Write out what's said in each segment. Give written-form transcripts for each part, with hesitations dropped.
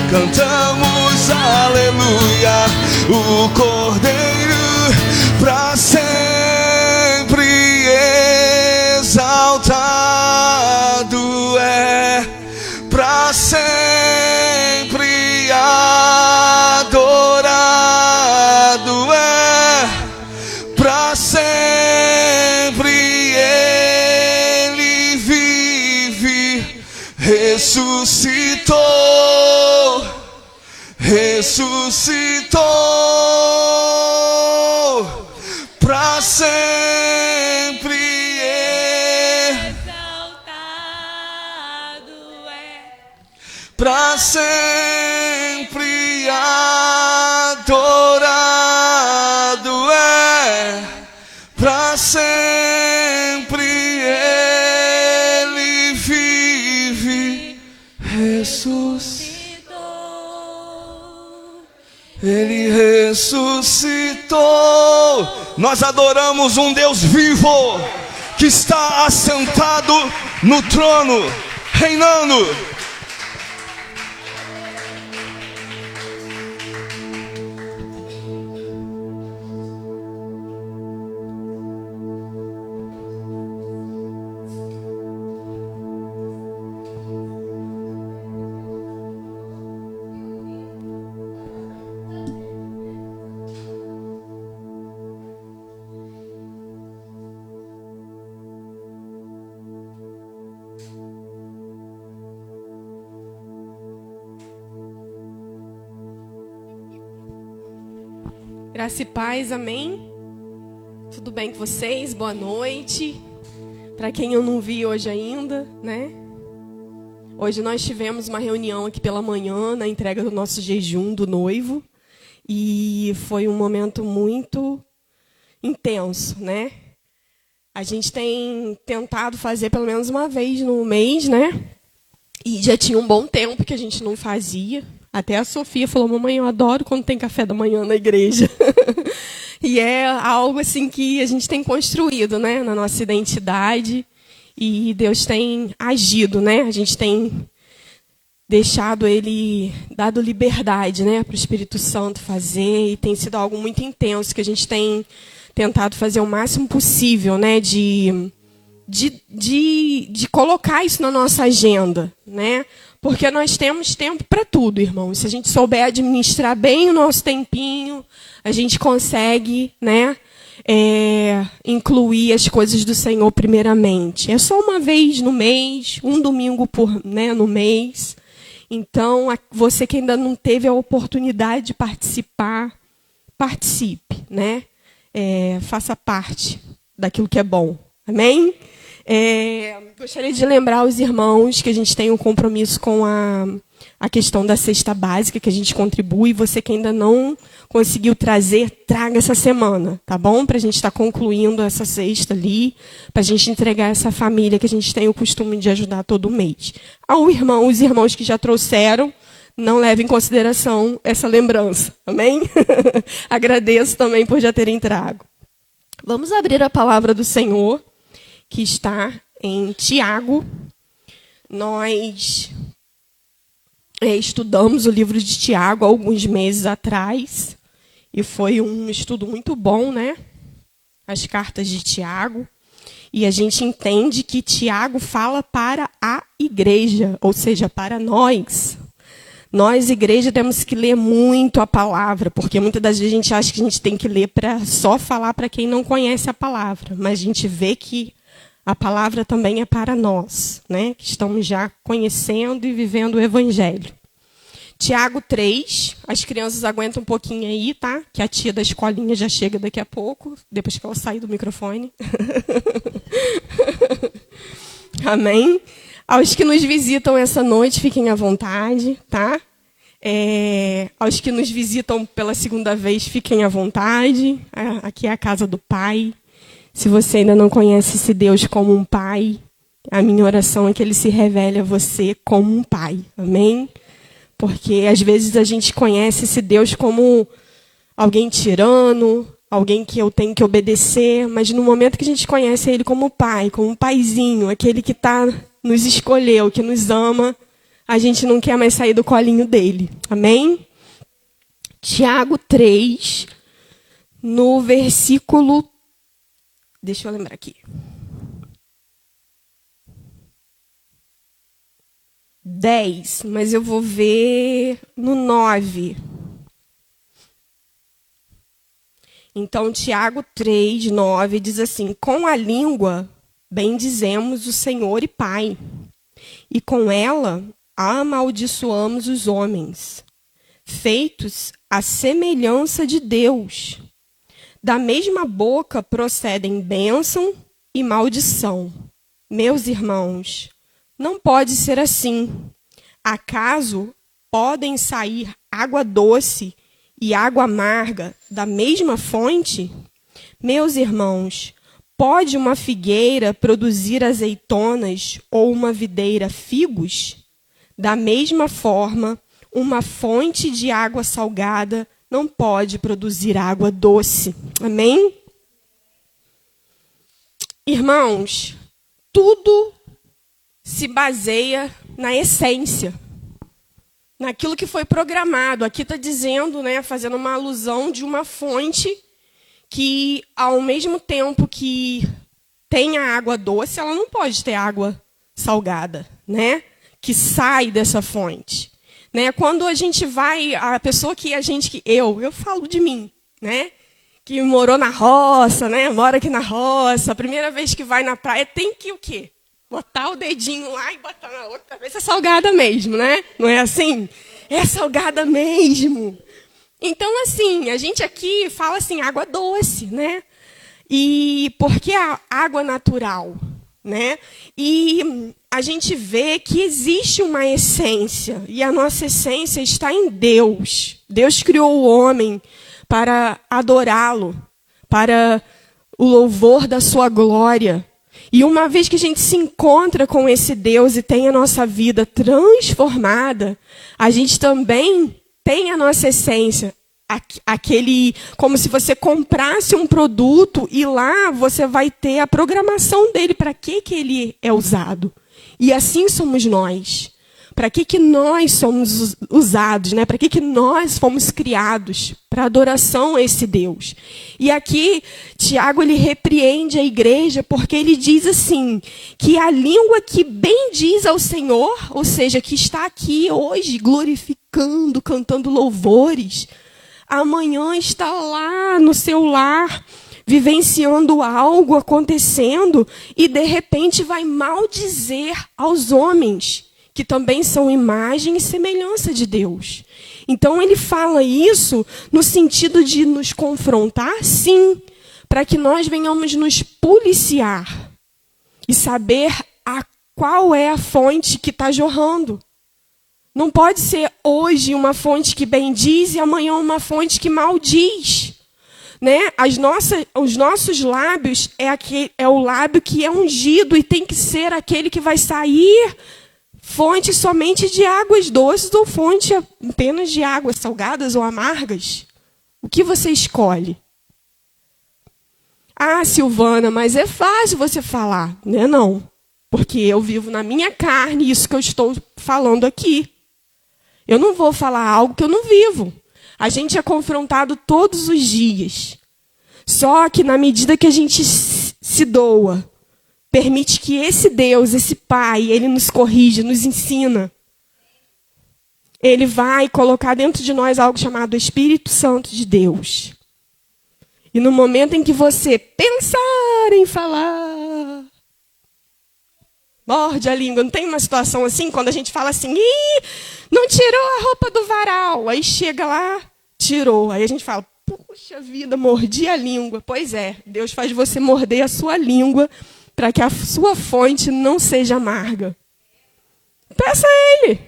cantamos aleluia. O Cordeiro pra sempre exaltado é, pra sempre adorado é, pra sempre ele vive, ressuscitou, ressuscitou, pra sempre exaltado é, pra sempre adorado é, pra sempre ele vive, ressuscitou, ele ressuscitou. Nós adoramos um Deus vivo que está assentado no trono, reinando. Graça e paz, amém? Tudo bem com vocês? Boa noite. Para quem eu não vi hoje ainda, né? Hoje nós tivemos uma reunião aqui pela manhã, na entrega do nosso jejum do noivo. E foi um momento muito intenso, né? A gente tem tentado fazer pelo menos uma vez no mês, né? E já tinha um bom tempo que a gente não fazia. Até a Sofia falou: mamãe, eu adoro quando tem café da manhã na igreja. E é algo assim que a gente tem construído, né, na nossa identidade. E Deus tem agido, né? A gente tem deixado Ele, dado liberdade, né, para o Espírito Santo fazer. E tem sido algo muito intenso, que a gente tem tentado fazer o máximo possível, né, de colocar isso na nossa agenda, né? Porque nós temos tempo para tudo, irmãos. Se a gente souber administrar bem o nosso tempinho, a gente consegue, né, incluir as coisas do Senhor primeiramente. É só uma vez no mês, um domingo no mês. Então, você que ainda não teve a oportunidade de participar, participe, né? Faça parte daquilo que é bom. Amém? Gostaria de lembrar aos irmãos que a gente tem um compromisso com a questão da cesta básica, que a gente contribui. Você que ainda não conseguiu trazer, traga essa semana, tá bom? Para a gente estar concluindo essa cesta ali, para a gente entregar essa família que a gente tem o costume de ajudar todo mês. Os irmãos que já trouxeram, não levem em consideração essa lembrança, amém? Agradeço também por já terem trago. Vamos abrir a palavra do Senhor, que está em Tiago. Nós estudamos o livro de Tiago há alguns meses atrás, e foi um estudo muito bom, né? As cartas de Tiago. E a gente entende que Tiago fala para a igreja, ou seja, para nós. Nós, igreja, temos que ler muito a palavra, porque muitas das vezes a gente acha que a gente tem que ler para só falar para quem não conhece a palavra. Mas a gente vê que a palavra também é para nós, né, que estamos já conhecendo e vivendo o Evangelho. Tiago 3, as crianças aguentam um pouquinho aí, tá? Que a tia da escolinha já chega daqui a pouco, depois que ela sair do microfone. Amém? Aos que nos visitam essa noite, fiquem à vontade, tá? Aos que nos visitam pela segunda vez, fiquem à vontade. Aqui é a casa do Pai. Se você ainda não conhece esse Deus como um Pai, a minha oração é que Ele se revele a você como um Pai. Amém? Porque às vezes a gente conhece esse Deus como alguém tirano, alguém que eu tenho que obedecer, mas no momento que a gente conhece Ele como Pai, como um paizinho, aquele que nos escolheu, que nos ama, a gente não quer mais sair do colinho dele. Amém? Tiago 3, no versículo... Deixa eu lembrar aqui. 10, mas eu vou ver no 9. Então, Tiago 3, 9 diz assim: com a língua bendizemos o Senhor e Pai, e com ela amaldiçoamos os homens, feitos à semelhança de Deus. Da mesma boca procedem bênção e maldição. Meus irmãos, não pode ser assim. Acaso podem sair água doce e água amarga da mesma fonte? Meus irmãos, pode uma figueira produzir azeitonas ou uma videira figos? Da mesma forma, uma fonte de água salgada não pode produzir água doce. Amém? Irmãos, tudo se baseia na essência, naquilo que foi programado. Aqui está dizendo, né, fazendo uma alusão de uma fonte que, ao mesmo tempo que tem a água doce, ela não pode ter água salgada, né, que sai dessa fonte. Né? Quando a gente vai, a pessoa que eu falo de mim, né, que morou na roça, né, mora aqui na roça, a primeira vez que vai na praia tem que o quê? Botar o dedinho lá e botar na outra vez, é salgada mesmo, né? Não é assim? É salgada mesmo. Então, assim, a gente aqui fala assim, água doce, né? E por que a água natural, né? E a gente vê que existe uma essência, e a nossa essência está em Deus. Deus criou o homem para adorá-lo, para o louvor da sua glória. E uma vez que a gente se encontra com esse Deus e tem a nossa vida transformada, a gente também tem a nossa essência. Aquele, como se você comprasse um produto e lá você vai ter a programação dele, para que ele é usado. E assim somos nós. Para que nós somos usados, né? Para que nós fomos criados? Para adoração a esse Deus. E aqui, Tiago, ele repreende a igreja porque ele diz assim, que a língua que bendiz ao Senhor, ou seja, que está aqui hoje glorificando, cantando louvores, amanhã está lá no seu lar, vivenciando algo acontecendo, e de repente vai maldizer aos homens, que também são imagem e semelhança de Deus. Então ele fala isso no sentido de nos confrontar, sim, para que nós venhamos nos policiar e saber qual é a fonte que está jorrando. Não pode ser hoje uma fonte que bendiz e amanhã uma fonte que maldiz. Né? Os nossos lábios é o lábio que é ungido e tem que ser aquele que vai sair fonte somente de águas doces ou fonte apenas de águas salgadas ou amargas. O que você escolhe? Ah, Silvana, mas é fácil você falar. Né? Não, porque eu vivo na minha carne isso que eu estou falando aqui. Eu não vou falar algo que eu não vivo. A gente é confrontado todos os dias. Só que na medida que a gente se doa, permite que esse Deus, esse Pai, ele nos corrige, nos ensina. Ele vai colocar dentro de nós algo chamado Espírito Santo de Deus. E no momento em que você pensar em falar, morde a língua. Não tem uma situação assim, quando a gente fala assim, ih, não tirou a roupa do varal. Aí chega lá, tirou. Aí a gente fala, puxa vida, mordi a língua. Pois é, Deus faz você morder a sua língua para que a sua fonte não seja amarga. Peça a Ele.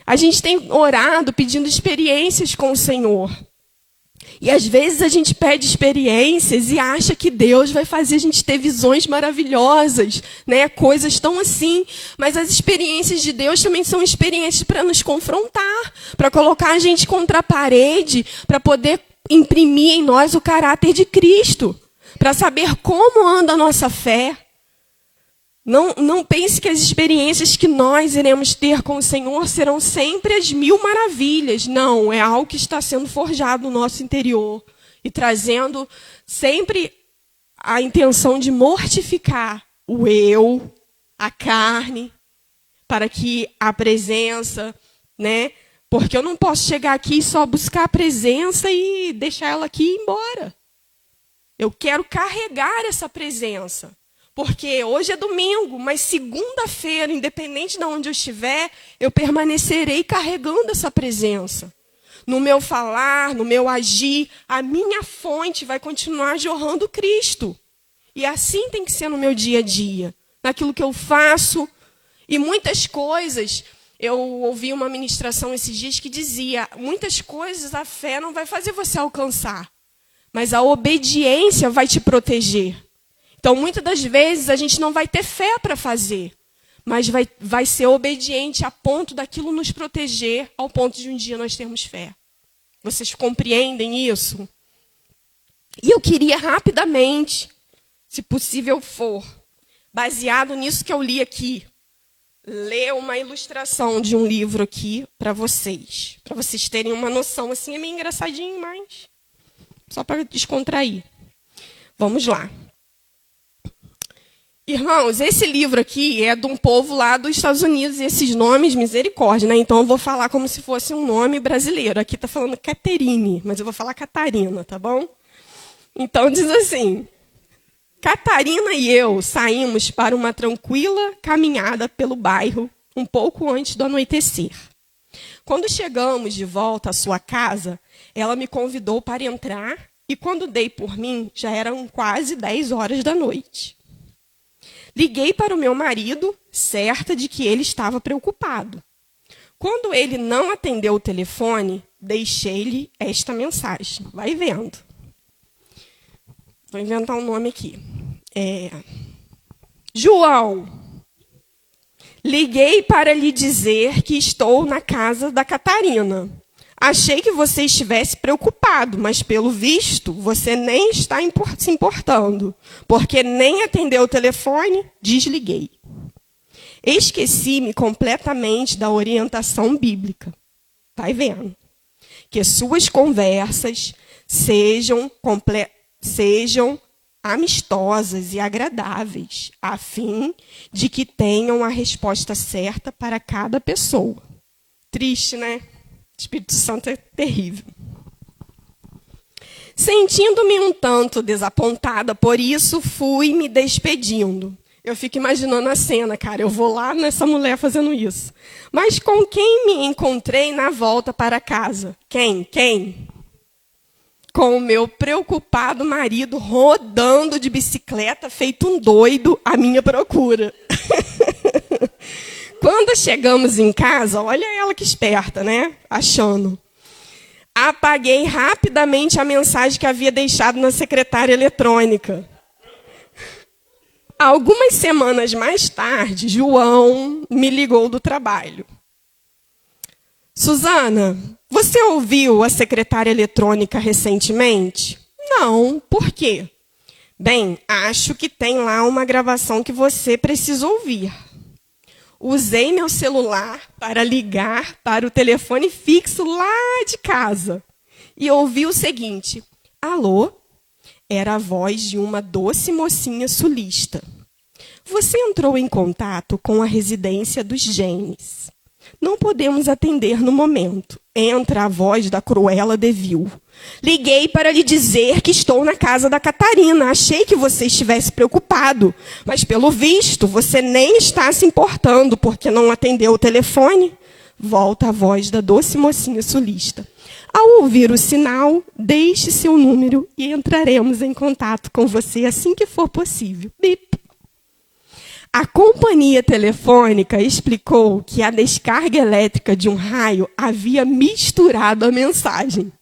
A gente tem orado pedindo experiências com o Senhor. E às vezes a gente pede experiências e acha que Deus vai fazer a gente ter visões maravilhosas, né? Coisas tão assim. Mas as experiências de Deus também são experiências para nos confrontar, para colocar a gente contra a parede, para poder imprimir em nós o caráter de Cristo, para saber como anda a nossa fé. Não pense que as experiências que nós iremos ter com o Senhor serão sempre as 1000 maravilhas. Não, é algo que está sendo forjado no nosso interior e trazendo sempre a intenção de mortificar o eu, a carne, para que a presença, né? Porque eu não posso chegar aqui e só buscar a presença e deixar ela aqui e ir embora. Eu quero carregar essa presença. Porque hoje é domingo, mas segunda-feira, independente de onde eu estiver, eu permanecerei carregando essa presença. No meu falar, no meu agir, a minha fonte vai continuar jorrando Cristo. E assim tem que ser no meu dia a dia, naquilo que eu faço. E muitas coisas, eu ouvi uma ministração esses dias que dizia, muitas coisas a fé não vai fazer você alcançar, mas a obediência vai te proteger. Então, muitas das vezes, a gente não vai ter fé para fazer, mas vai ser obediente a ponto daquilo nos proteger, ao ponto de um dia nós termos fé. Vocês compreendem isso? E eu queria rapidamente, se possível for, baseado nisso que eu li aqui, ler uma ilustração de um livro aqui para vocês terem uma noção. Assim, é meio engraçadinho, mas só para descontrair. Vamos lá. Irmãos, esse livro aqui é de um povo lá dos Estados Unidos, e esses nomes, misericórdia, né? Então eu vou falar como se fosse um nome brasileiro. Aqui está falando Caterine, mas eu vou falar Catarina, tá bom? Então diz assim: Catarina e eu saímos para uma tranquila caminhada pelo bairro, um pouco antes do anoitecer. Quando chegamos de volta à sua casa, ela me convidou para entrar, e quando dei por mim, já eram quase 10 horas da noite. Liguei para o meu marido, certa de que ele estava preocupado. Quando ele não atendeu o telefone, deixei-lhe esta mensagem. Vai vendo. Vou inventar um nome aqui. João, liguei para lhe dizer que estou na casa da Catarina. Achei que você estivesse preocupado, mas pelo visto, você nem está se importando, porque nem atendeu o telefone, desliguei. Esqueci-me completamente da orientação bíblica. Vai vendo? Que suas conversas sejam amistosas e agradáveis, a fim de que tenham a resposta certa para cada pessoa. Triste, né? O Espírito Santo é terrível. Sentindo-me um tanto desapontada por isso, fui me despedindo. Eu fico imaginando a cena, cara. Eu vou lá nessa mulher fazendo isso. Mas com quem me encontrei na volta para casa? Quem? Com o meu preocupado marido rodando de bicicleta, feito um doido, à minha procura. Quando chegamos em casa, olha ela que esperta, né? Achando. Apaguei rapidamente a mensagem que havia deixado na secretária eletrônica. Algumas semanas mais tarde, João me ligou do trabalho. Suzana, você ouviu a secretária eletrônica recentemente? Não, por quê? Bem, acho que tem lá uma gravação que você precisa ouvir. Usei meu celular para ligar para o telefone fixo lá de casa e ouvi o seguinte: alô? Era a voz de uma doce mocinha sulista. Você entrou em contato com a residência dos James. Não podemos atender no momento. Entra a voz da Cruella de Vil. Liguei para lhe dizer que estou na casa da Catarina. Achei que você estivesse preocupado, mas pelo visto você nem está se importando porque não atendeu o telefone. Volta a voz da doce mocinha sulista. Ao ouvir o sinal, deixe seu número e entraremos em contato com você assim que for possível. Bip. A companhia telefônica explicou que a descarga elétrica de um raio havia misturado a mensagem.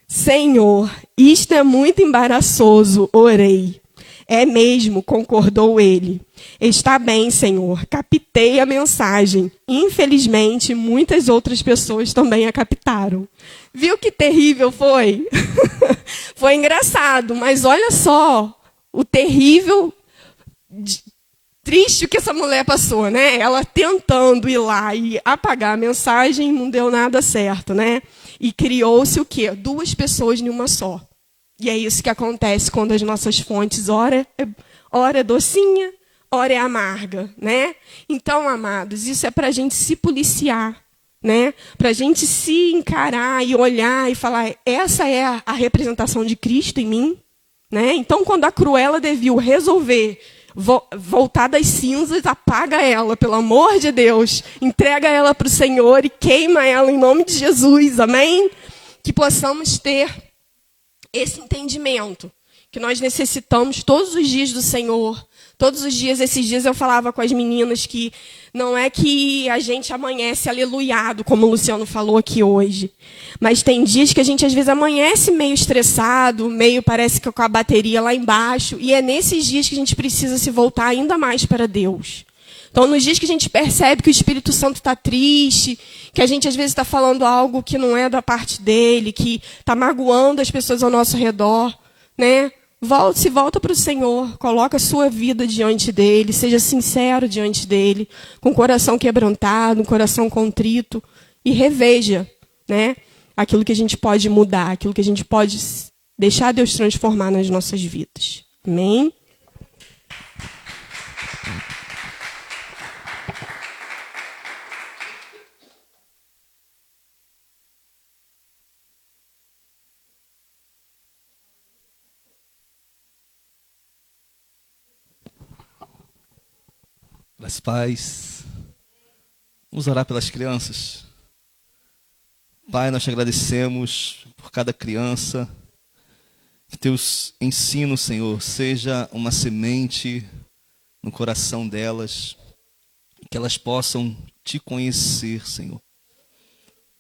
Senhor, isto é muito embaraçoso, orei. É mesmo, concordou ele. Está bem, Senhor, captei a mensagem. Infelizmente, muitas outras pessoas também a captaram. Viu que terrível foi? Foi engraçado, mas olha só, o terrível triste o que essa mulher passou, né? Ela tentando ir lá e apagar a mensagem, não deu nada certo, né? E criou-se o quê? 2 pessoas em uma só. E é isso que acontece quando as nossas fontes, ora é docinha, ora é amarga, né? Então, amados, isso é para a gente se policiar, né? Para a gente se encarar e olhar e falar, essa é a representação de Cristo em mim, né? Então, quando a Cruella de Vil resolver voltar das cinzas, apaga ela, pelo amor de Deus, entrega ela para o Senhor e queima ela em nome de Jesus, amém? Que possamos ter esse entendimento, que nós necessitamos todos os dias do Senhor. Todos os dias, esses dias eu falava com as meninas que não é que a gente amanhece aleluiado, como o Luciano falou aqui hoje. Mas tem dias que a gente às vezes amanhece meio estressado, meio parece que com a bateria lá embaixo. E é nesses dias que a gente precisa se voltar ainda mais para Deus. Então, nos dias que a gente percebe que o Espírito Santo está triste, que a gente às vezes está falando algo que não é da parte dele, que está magoando as pessoas ao nosso redor, né? Se volta para o Senhor, coloca a sua vida diante dele, seja sincero diante dele, com o coração quebrantado, um coração contrito, e reveja, né, aquilo que a gente pode mudar, aquilo que a gente pode deixar Deus transformar nas nossas vidas. Amém? Graças a paz. Vamos orar pelas crianças. Pai, nós te agradecemos por cada criança. Que teus ensinos, Senhor, seja uma semente no coração delas. Que elas possam te conhecer, Senhor.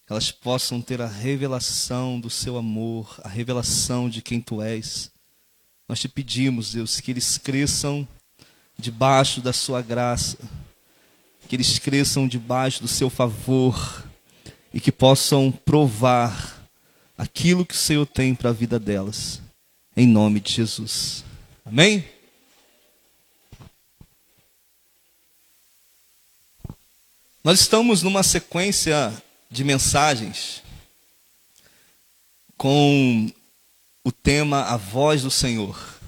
Que elas possam ter a revelação do seu amor, a revelação de quem tu és. Nós te pedimos, Deus, que eles cresçam debaixo da sua graça, que eles cresçam debaixo do seu favor e que possam provar aquilo que o Senhor tem para a vida delas, em nome de Jesus. Amém? Nós estamos numa sequência de mensagens com o tema A Voz do Senhor.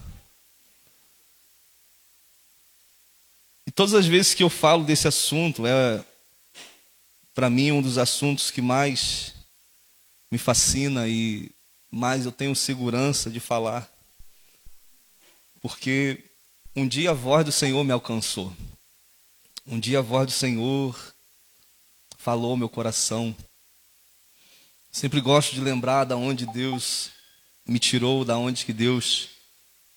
E todas as vezes que eu falo desse assunto, é para mim um dos assuntos que mais me fascina e mais eu tenho segurança de falar. Porque um dia a voz do Senhor me alcançou. Um dia a voz do Senhor falou ao meu coração. Sempre gosto de lembrar da onde Deus me tirou, da onde que Deus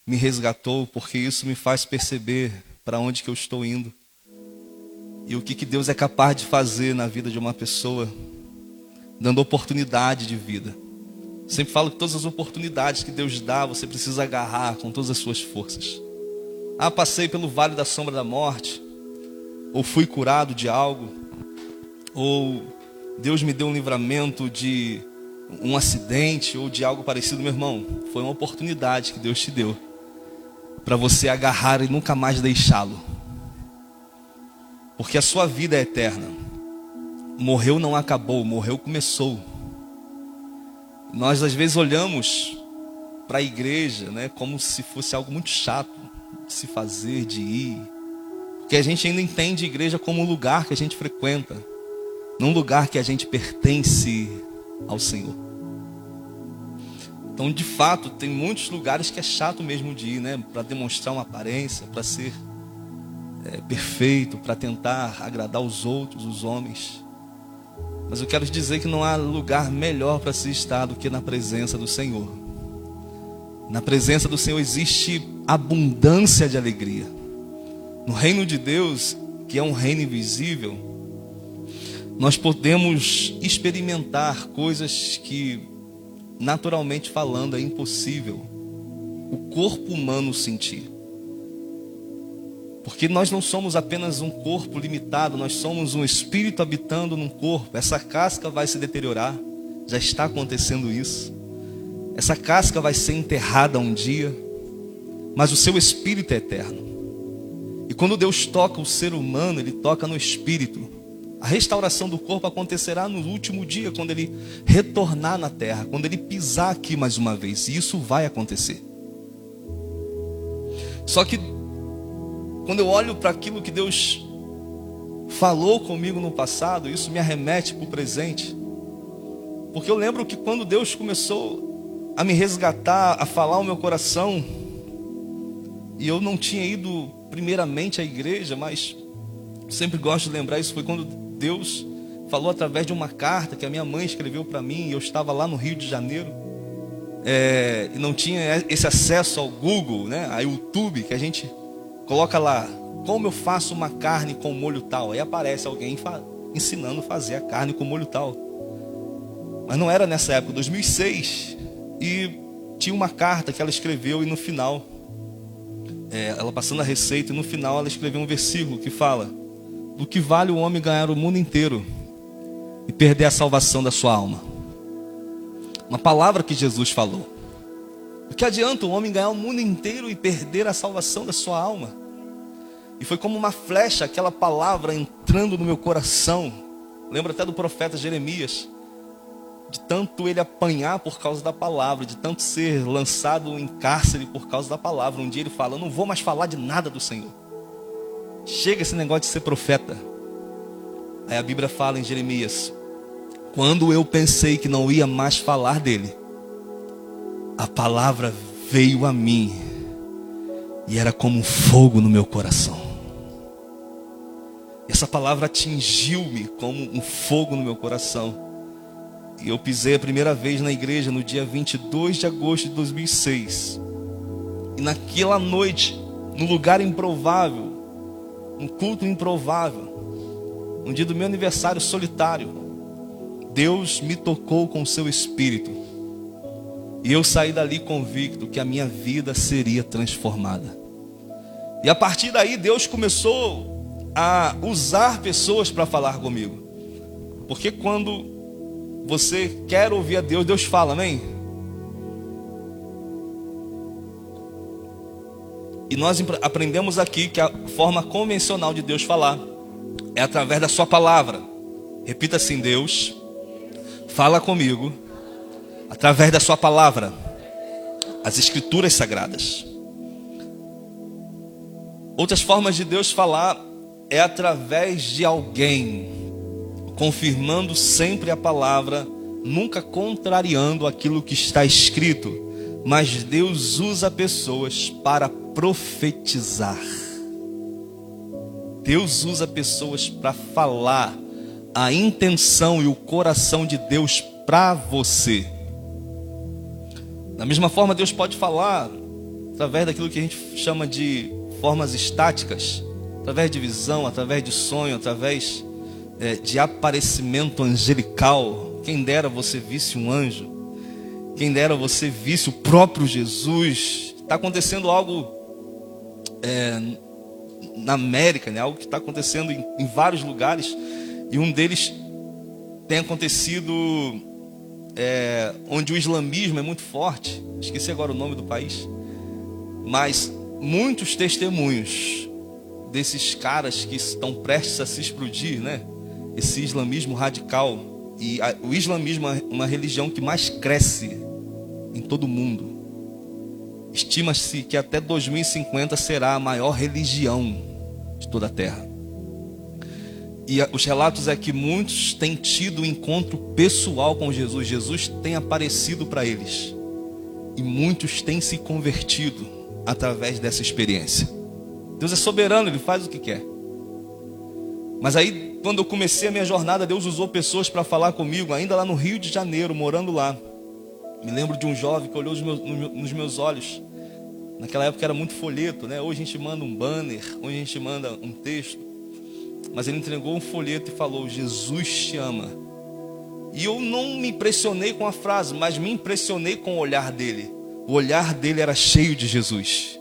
me resgatou, porque isso me faz perceber para onde que eu estou indo. E o que Deus é capaz de fazer na vida de uma pessoa, dando oportunidade de vida. Sempre falo que todas as oportunidades que Deus dá, você precisa agarrar com todas as suas forças. Passei pelo vale da sombra da morte, ou fui curado de algo, ou Deus me deu um livramento de um acidente, ou de algo parecido. Meu irmão, foi uma oportunidade que Deus te deu, para você agarrar e nunca mais deixá-lo. Porque a sua vida é eterna. Morreu não acabou, morreu começou. Nós às vezes olhamos para a igreja, né, como se fosse algo muito chato de se fazer, de ir. Porque a gente ainda entende a igreja como um lugar que a gente frequenta, não um lugar que a gente pertence ao Senhor. Então, de fato, tem muitos lugares que é chato mesmo de ir, né? Para demonstrar uma aparência, para ser perfeito, para tentar agradar os outros, os homens. Mas eu quero te dizer que não há lugar melhor para se estar do que na presença do Senhor. Na presença do Senhor existe abundância de alegria. No reino de Deus, que é um reino invisível, nós podemos experimentar coisas que, naturalmente falando, é impossível o corpo humano sentir. Porque nós não somos apenas um corpo limitado, nós somos um espírito habitando num corpo. Essa casca vai se deteriorar, já está acontecendo isso. Essa casca vai ser enterrada um dia, mas o seu espírito é eterno. E quando Deus toca o ser humano, Ele toca no espírito. A restauração do corpo acontecerá no último dia, quando Ele retornar na terra, quando Ele pisar aqui mais uma vez. E isso vai acontecer. Só que quando eu olho para aquilo que Deus falou comigo no passado, isso me arremete para o presente. Porque eu lembro que quando Deus começou a me resgatar, a falar ao meu coração, e eu não tinha ido primeiramente à igreja, mas sempre gosto de lembrar, isso foi quando Deus falou através de uma carta que a minha mãe escreveu para mim, e eu estava lá no Rio de Janeiro, e não tinha esse acesso ao Google, né, a YouTube, que a gente coloca lá, como eu faço uma carne com molho tal, aí aparece alguém ensinando a fazer a carne com molho tal. Mas não era nessa época, 2006, e tinha uma carta que ela escreveu, e no final, ela passando a receita, e no final ela escreveu um versículo que fala: do que vale o homem ganhar o mundo inteiro e perder a salvação da sua alma? Uma palavra que Jesus falou. O que adianta o homem ganhar o mundo inteiro e perder a salvação da sua alma? E foi como uma flecha, aquela palavra entrando no meu coração. Lembro até do profeta Jeremias, de tanto ele apanhar por causa da palavra, de tanto ser lançado em cárcere por causa da palavra. Um dia ele fala: eu não vou mais falar de nada do Senhor. Chega esse negócio de ser profeta. Aí a Bíblia fala em Jeremias: quando eu pensei que não ia mais falar dele, a palavra veio a mim, e era como um fogo no meu coração. Essa palavra atingiu-me como um fogo no meu coração. E eu pisei a primeira vez na igreja no dia 22 de agosto de 2006. E naquela noite, num lugar improvável, um culto improvável, um dia do meu aniversário solitário, Deus me tocou com o seu espírito. E eu saí dali convicto que a minha vida seria transformada. E a partir daí Deus começou a usar pessoas para falar comigo. Porque quando você quer ouvir a Deus, Deus fala, amém? E nós aprendemos aqui que a forma convencional de Deus falar é através da sua palavra. Repita assim: Deus fala comigo através da sua palavra, as escrituras sagradas. Outras formas de Deus falar é através de alguém, confirmando sempre a palavra, nunca contrariando aquilo que está escrito. Mas Deus usa pessoas para profetizar. Deus usa pessoas para falar a intenção e o coração de Deus para você. Da mesma forma, Deus pode falar através daquilo que a gente chama de formas estáticas, através de visão, através de sonho, através de aparecimento angelical. Quem dera você visse um anjo, quem dera você visse o próprio Jesus. Está acontecendo algo na América, né? Algo que está acontecendo em vários lugares, e um deles tem acontecido onde o islamismo é muito forte. Esqueci agora o nome do país, mas muitos testemunhos desses caras que estão prestes a se explodir, né? Esse islamismo radical. E o islamismo é uma religião que mais cresce em todo o mundo. Estima-se que até 2050 será a maior religião de toda a terra. E os relatos é que muitos têm tido um encontro pessoal com Jesus. Jesus tem aparecido para eles. E muitos têm se convertido através dessa experiência. Deus é soberano, Ele faz o que quer. Mas aí, quando eu comecei a minha jornada, Deus usou pessoas para falar comigo, ainda lá no Rio de Janeiro, morando lá. Me lembro de um jovem que olhou nos meus olhos. Naquela época era muito folheto, né? Hoje a gente manda um banner, hoje a gente manda um texto. Mas ele entregou um folheto e falou: Jesus te ama. E eu não me impressionei com a frase, mas me impressionei com o olhar dele. O olhar dele era cheio de Jesus.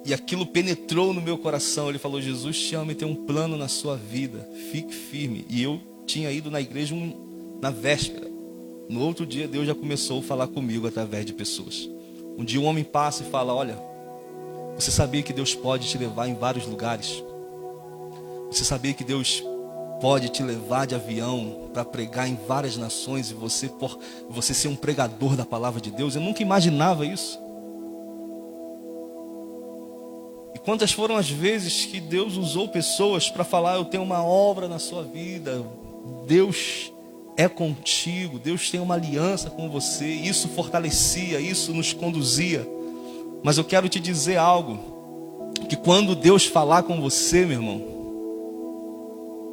E aquilo penetrou no meu coração. Ele falou: Jesus te ama e tem um plano na sua vida. Fique firme. E eu tinha ido na igreja na véspera. No outro dia Deus já começou a falar comigo através de pessoas. Um dia um homem passa e fala: olha, Você sabia que Deus pode te levar em vários lugares? Você sabia que Deus pode te levar de avião para pregar em várias nações e você ser um pregador da palavra de Deus? Eu nunca imaginava isso. E quantas foram as vezes que Deus usou pessoas para falar: eu tenho uma obra na sua vida, Deus é contigo, Deus tem uma aliança com você. Isso fortalecia, isso nos conduzia. Mas eu quero te dizer algo, que quando Deus falar com você, meu irmão,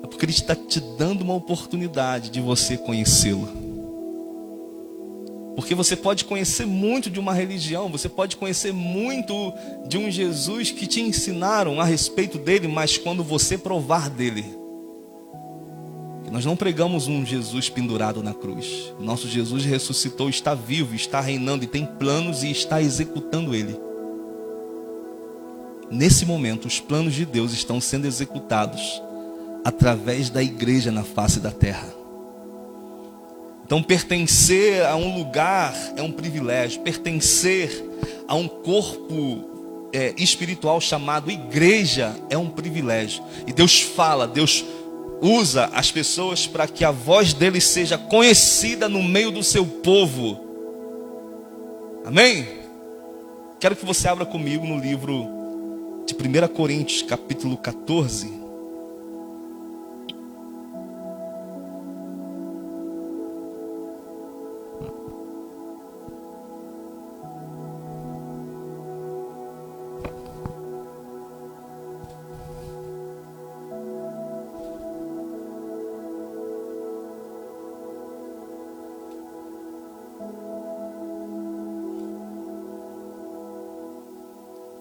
é porque Ele está te dando uma oportunidade de você conhecê-lo. Porque você pode conhecer muito de uma religião, você pode conhecer muito de um Jesus que te ensinaram a respeito dele, mas quando você provar dele, nós não pregamos um Jesus pendurado na cruz. O nosso Jesus ressuscitou, está vivo, está reinando e tem planos e está executando ele. Nesse momento, os planos de Deus estão sendo executados através da igreja na face da terra. Então, pertencer a um lugar é um privilégio. Pertencer a um corpo espiritual chamado igreja é um privilégio. E Deus fala, Deus usa as pessoas para que a voz dele seja conhecida no meio do seu povo. Amém? Quero que você abra comigo no livro de 1 Coríntios, capítulo 14.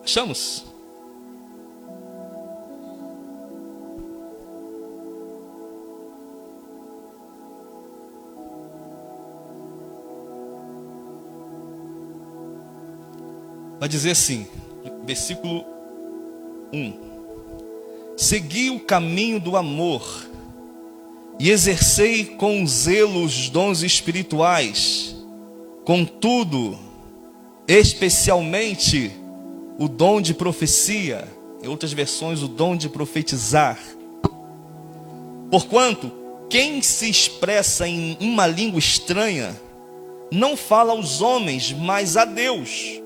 Achamos? Vai dizer assim, versículo 1: segui o caminho do amor e exercei com zelo os dons espirituais, contudo, especialmente o dom de profecia, em outras versões, o dom de profetizar. Porquanto, quem se expressa em uma língua estranha, não fala aos homens, mas a Deus.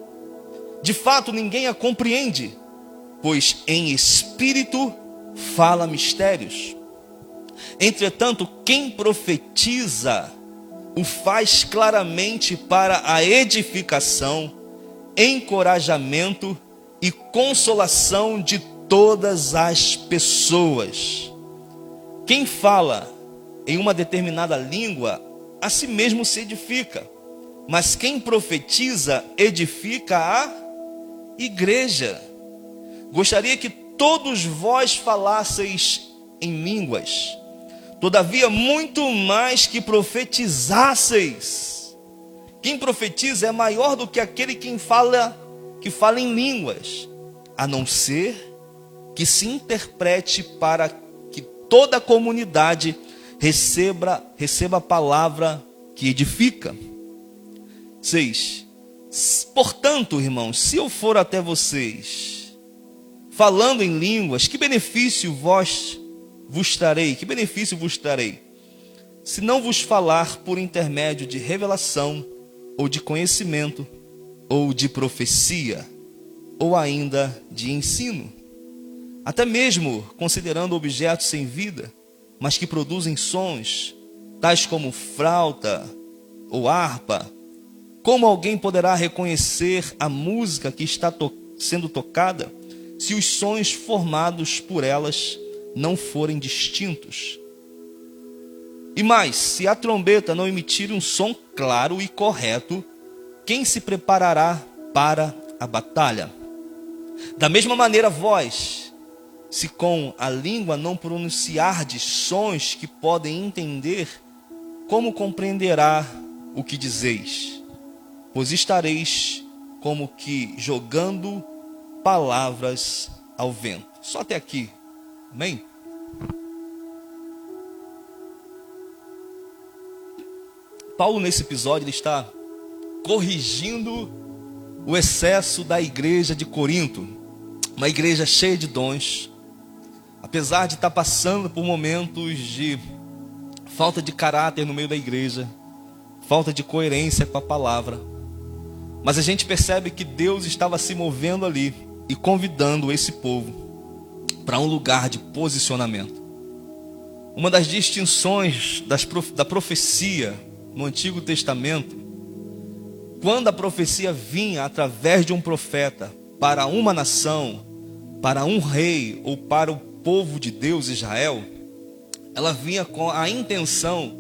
De fato, ninguém a compreende, pois em espírito fala mistérios. Entretanto, quem profetiza, o faz claramente para a edificação, encorajamento e consolação de todas as pessoas. Quem fala em uma determinada língua, a si mesmo se edifica, mas quem profetiza, edifica a igreja. Gostaria que todos vós falasseis em línguas, todavia muito mais que profetizasseis. Quem profetiza é maior do que aquele que fala em línguas, a não ser que se interprete para que toda a comunidade receba a palavra que edifica. 6. Portanto, irmãos, se eu for até vocês falando em línguas, que benefício vos trarei? Que benefício vos trarei? Se não vos falar por intermédio de revelação, ou de conhecimento, ou de profecia, ou ainda de ensino, até mesmo considerando objetos sem vida, mas que produzem sons, tais como flauta ou harpa. Como alguém poderá reconhecer a música que está sendo tocada, se os sons formados por elas não forem distintos? E mais, se a trombeta não emitir um som claro e correto, quem se preparará para a batalha? Da mesma maneira vós, se com a língua não pronunciardes sons que podem entender, como compreenderá o que dizeis? Pois estareis como que jogando palavras ao vento. Só até aqui, amém? Paulo, nesse episódio, ele está corrigindo o excesso da igreja de Corinto. uma igreja cheia de dons, apesar de estar passando por momentos de falta de caráter no meio da igreja, falta de coerência com a palavra, mas a gente percebe que Deus estava se movendo ali e convidando esse povo para um lugar de posicionamento. Uma das distinções da profecia no Antigo Testamento, quando a profecia vinha através de um profeta para uma nação, para um rei ou para o povo de Deus, Israel, ela vinha com a intenção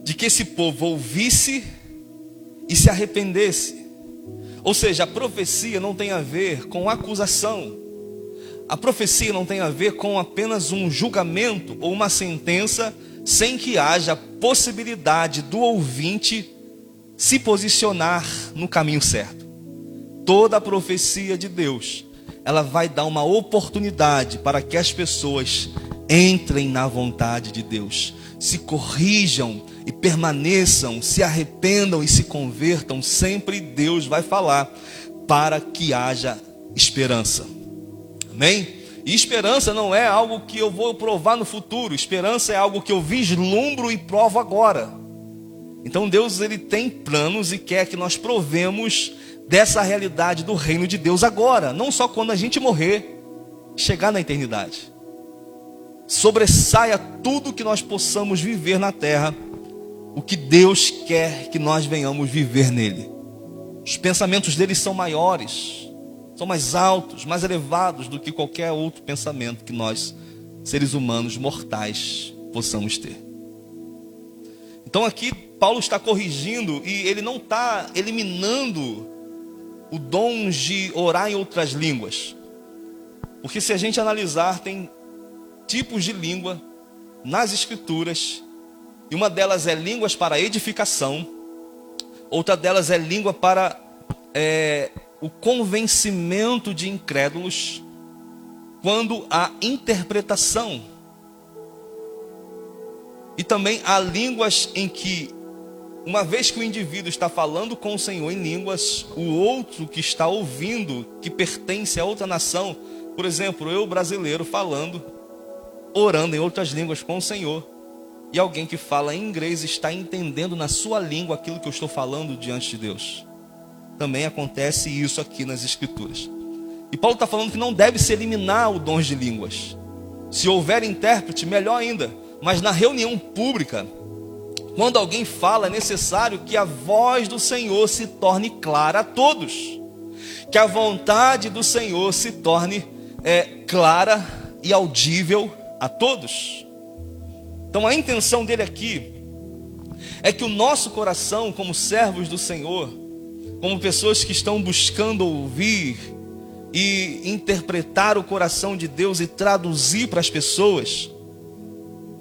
de que esse povo ouvisse e se arrependesse. Ou seja, a profecia não tem a ver com acusação. A profecia não tem a ver com apenas um julgamento ou uma sentença sem que haja possibilidade do ouvinte se posicionar no caminho certo. Toda a profecia de Deus, ela vai dar uma oportunidade para que as pessoas entrem na vontade de Deus, se corrijam e permaneçam, se arrependam e se convertam. Sempre Deus vai falar para que haja esperança. Amém? E esperança não é algo que eu vou provar no futuro. Esperança é algo que eu vislumbro e provo agora. Então Deus, ele tem planos e quer que nós provemos dessa realidade do reino de Deus agora, não só quando a gente morrer, chegar na eternidade. Sobressaia tudo que nós possamos viver na terra, o que Deus quer que nós venhamos viver nele. Os pensamentos dele são maiores, são mais altos, mais elevados do que qualquer outro pensamento que nós, seres humanos mortais, possamos ter. Então aqui Paulo está corrigindo e ele não está eliminando o dom de orar em outras línguas. Porque se a gente analisar, tem tipos de língua nas escrituras, e uma delas é línguas para edificação, outra delas é língua para o convencimento de incrédulos, quando há interpretação. E também há línguas em que, uma vez que o indivíduo está falando com o Senhor em línguas, o outro que está ouvindo, que pertence a outra nação, por exemplo, eu brasileiro falando, orando em outras línguas com o Senhor, e alguém que fala em inglês está entendendo na sua língua aquilo que eu estou falando diante de Deus. Também acontece isso aqui nas escrituras. E Paulo está falando que não deve se eliminar o dom de línguas. Se houver intérprete, melhor ainda. Mas na reunião pública, quando alguém fala, é necessário que a voz do Senhor se torne clara a todos. Que a vontade do Senhor se torne clara e audível a todos. Então a intenção dele aqui é que o nosso coração, como servos do Senhor, como pessoas que estão buscando ouvir e interpretar o coração de Deus e traduzir para as pessoas,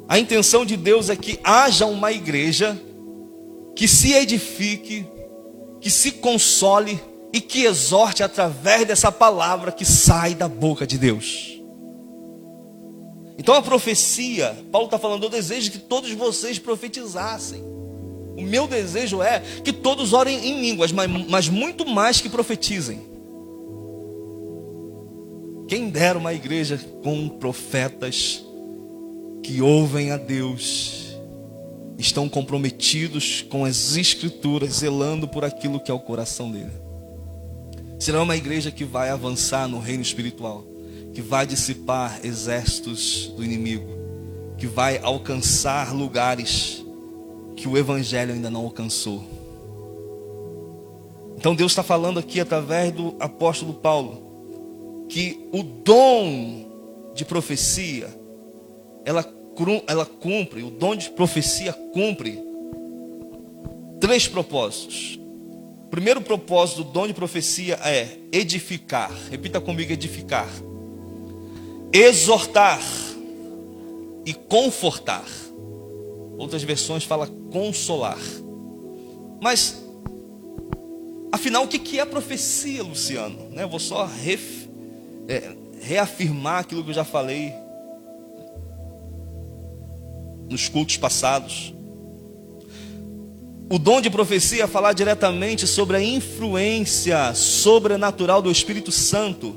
a intenção de Deus é que haja uma igreja que se edifique, que se console e que exorte através dessa palavra que sai da boca de Deus. Então a profecia, Paulo está falando, eu desejo que todos vocês profetizassem. O meu desejo é que todos orem em línguas, mas muito mais que profetizem. Quem dera uma igreja com profetas que ouvem a Deus, estão comprometidos com as escrituras, zelando por aquilo que é o coração dele. Será uma igreja que vai avançar no reino espiritual, que vai dissipar exércitos do inimigo, que vai alcançar lugares que o evangelho ainda não alcançou. Então Deus está falando aqui através do apóstolo Paulo, que o dom de profecia, ela cumpre, o dom de profecia cumpre 3 propósitos. O primeiro propósito do dom de profecia é edificar. Repita comigo: edificar, exortar e confortar. Outras versões falam consolar. Mas, afinal, o que é profecia, Luciano? Eu vou só reafirmar aquilo que eu já falei nos cultos passados. O dom de profecia é falar diretamente sobre a influência sobrenatural do Espírito Santo.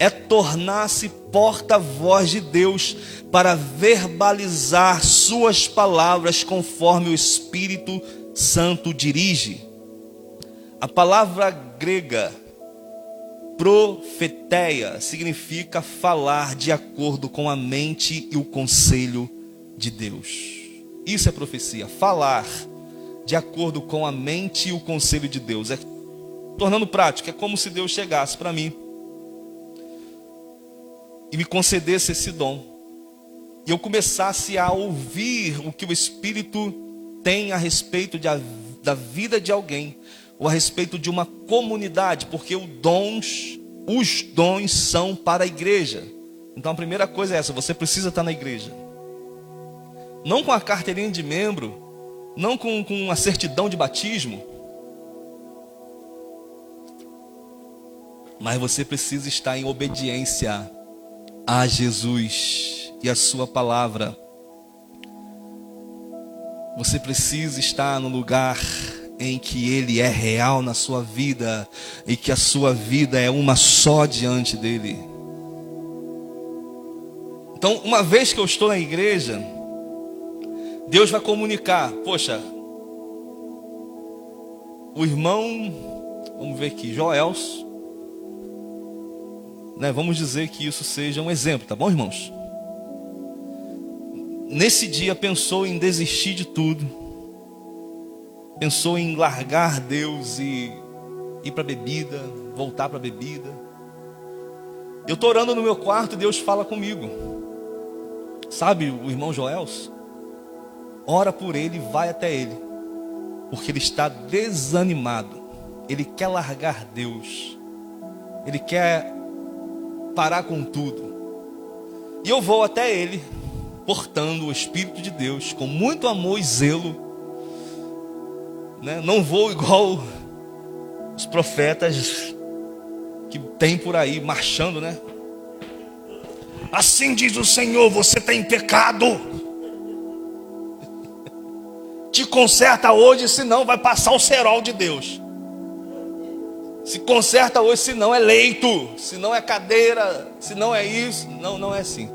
é tornar-se porta-voz de Deus para verbalizar suas palavras conforme o Espírito Santo dirige. A palavra grega profeteia significa falar de acordo com a mente e o conselho de Deus. Isso é profecia, falar de acordo com a mente e o conselho de Deus. Tornando prático, é como se Deus chegasse para mim e me concedesse esse dom, e eu começasse a ouvir o que o Espírito tem a respeito da vida de alguém, ou a respeito de uma comunidade, porque os dons são para a igreja. Então a primeira coisa é essa: você precisa estar na igreja. Não com a carteirinha de membro, não com a certidão de batismo, mas você precisa estar em obediência a Jesus e a sua palavra. Você precisa estar no lugar em que Ele é real na sua vida e que a sua vida é uma só diante dEle. Então, uma vez que eu estou na igreja, Deus vai comunicar: poxa, o irmão, vamos ver aqui, Joelson, né, vamos dizer que isso seja um exemplo, tá bom, irmãos? Nesse dia pensou em desistir de tudo, pensou em largar Deus e ir para a bebida, voltar para a bebida. Eu estou orando no meu quarto e Deus fala comigo: sabe o irmão Joelson? Ora por ele, vai até ele, porque ele está desanimado, ele quer largar Deus, ele quer parar com tudo. E eu vou até ele, portando o Espírito de Deus, com muito amor e zelo, né? Não vou igual os profetas que tem por aí marchando, né? Assim diz o Senhor, você está em pecado, te conserta hoje, senão vai passar o cerol de Deus. Se conserta hoje, senão é leito, senão é cadeira, senão é isso. Não, não é assim.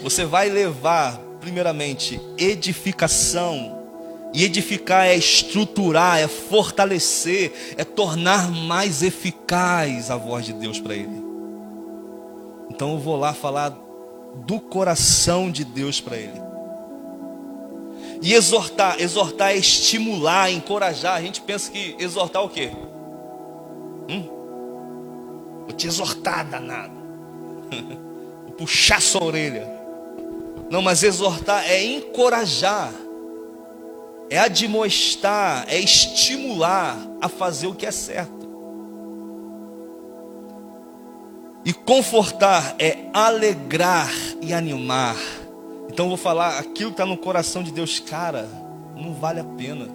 Você vai levar, primeiramente, edificação. E edificar é estruturar, é fortalecer, é tornar mais eficaz a voz de Deus para ele. Então eu vou lá falar do coração de Deus para ele. E exortar é estimular, encorajar. A gente pensa que exortar é o quê? Vou te exortar, danado. Vou puxar sua orelha. Não, mas exortar é encorajar, é admoestar, é estimular a fazer o que é certo. E confortar é alegrar e animar. Então eu vou falar aquilo que está no coração de Deus. Cara, não vale a pena.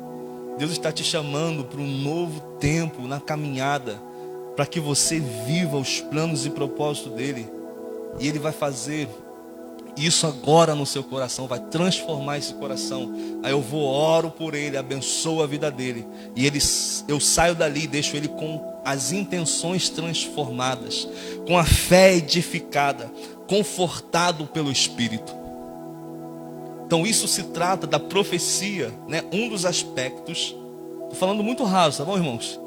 Deus está te chamando para um novo tempo na caminhada, para que você viva os planos e propósitos dele. E ele vai fazer isso agora no seu coração, vai transformar esse coração. Aí eu vou, oro por ele, abençoo a vida dele. E eu saio dali e deixo ele com as intenções transformadas, com a fé edificada, confortado pelo Espírito. Então isso se trata da profecia, né? Um dos aspectos, estou falando muito raso, tá bom, irmãos?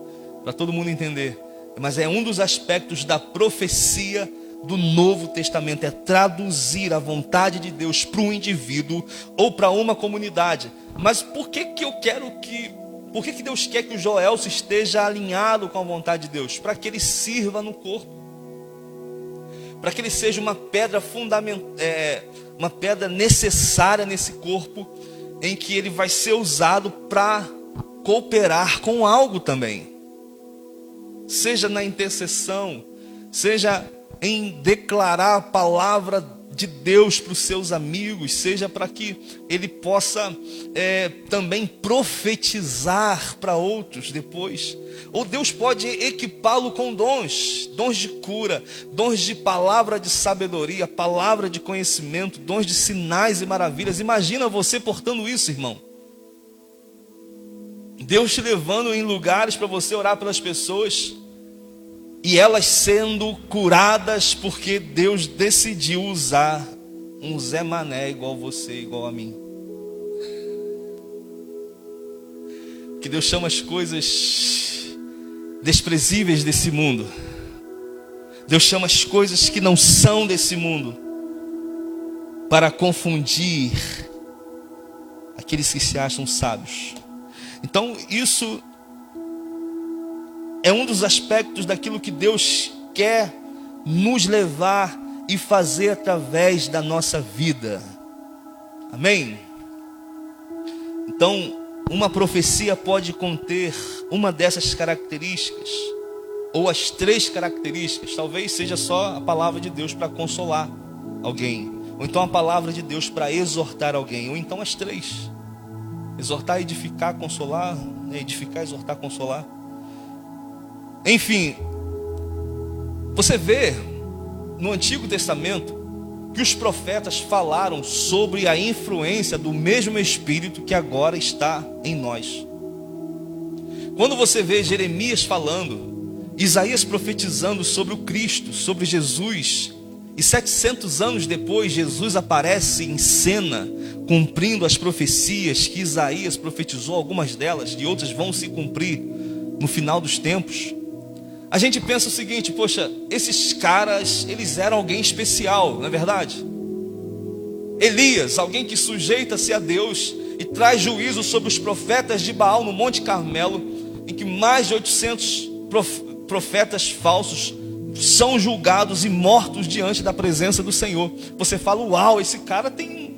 Para todo mundo entender. Mas é um dos aspectos da profecia do Novo Testamento, é traduzir a vontade de Deus para um indivíduo ou para uma comunidade. Mas por que Deus quer que o Joelson esteja alinhado com a vontade de Deus? Para que ele sirva no corpo, para que ele seja uma pedra fundamental, uma pedra necessária nesse corpo, em que ele vai ser usado para cooperar com algo também, seja na intercessão, seja em declarar a palavra de Deus para os seus amigos, seja para que ele possa também profetizar para outros depois. Ou Deus pode equipá-lo com dons de cura, dons de palavra de sabedoria, palavra de conhecimento, dons de sinais e maravilhas. Imagina você portando isso, irmão. Deus te levando em lugares para você orar pelas pessoas, e elas sendo curadas porque Deus decidiu usar um Zé Mané igual você, igual a mim. Que Deus chama as coisas desprezíveis desse mundo. Deus chama as coisas que não são desse mundo para confundir aqueles que se acham sábios. Então isso é um dos aspectos daquilo que Deus quer nos levar e fazer através da nossa vida. Amém? Então, uma profecia pode conter uma dessas características, ou as 3 características. Talvez seja só a palavra de Deus para consolar alguém, ou então a palavra de Deus para exortar alguém, ou então as 3. Exortar, edificar, consolar, edificar, exortar, consolar. Enfim, você vê no Antigo Testamento que os profetas falaram sobre a influência do mesmo Espírito que agora está em nós. Quando você vê Jeremias falando, Isaías profetizando sobre o Cristo, sobre Jesus, e 700 anos depois Jesus aparece em cena, cumprindo as profecias que Isaías profetizou, algumas delas, e outras vão se cumprir no final dos tempos. A gente pensa o seguinte: poxa, esses caras, eles eram alguém especial, não é verdade? Elias, alguém que sujeita-se a Deus e traz juízo sobre os profetas de Baal no Monte Carmelo, em que mais de 800 profetas falsos são julgados e mortos diante da presença do Senhor. Você fala: uau, esse cara tem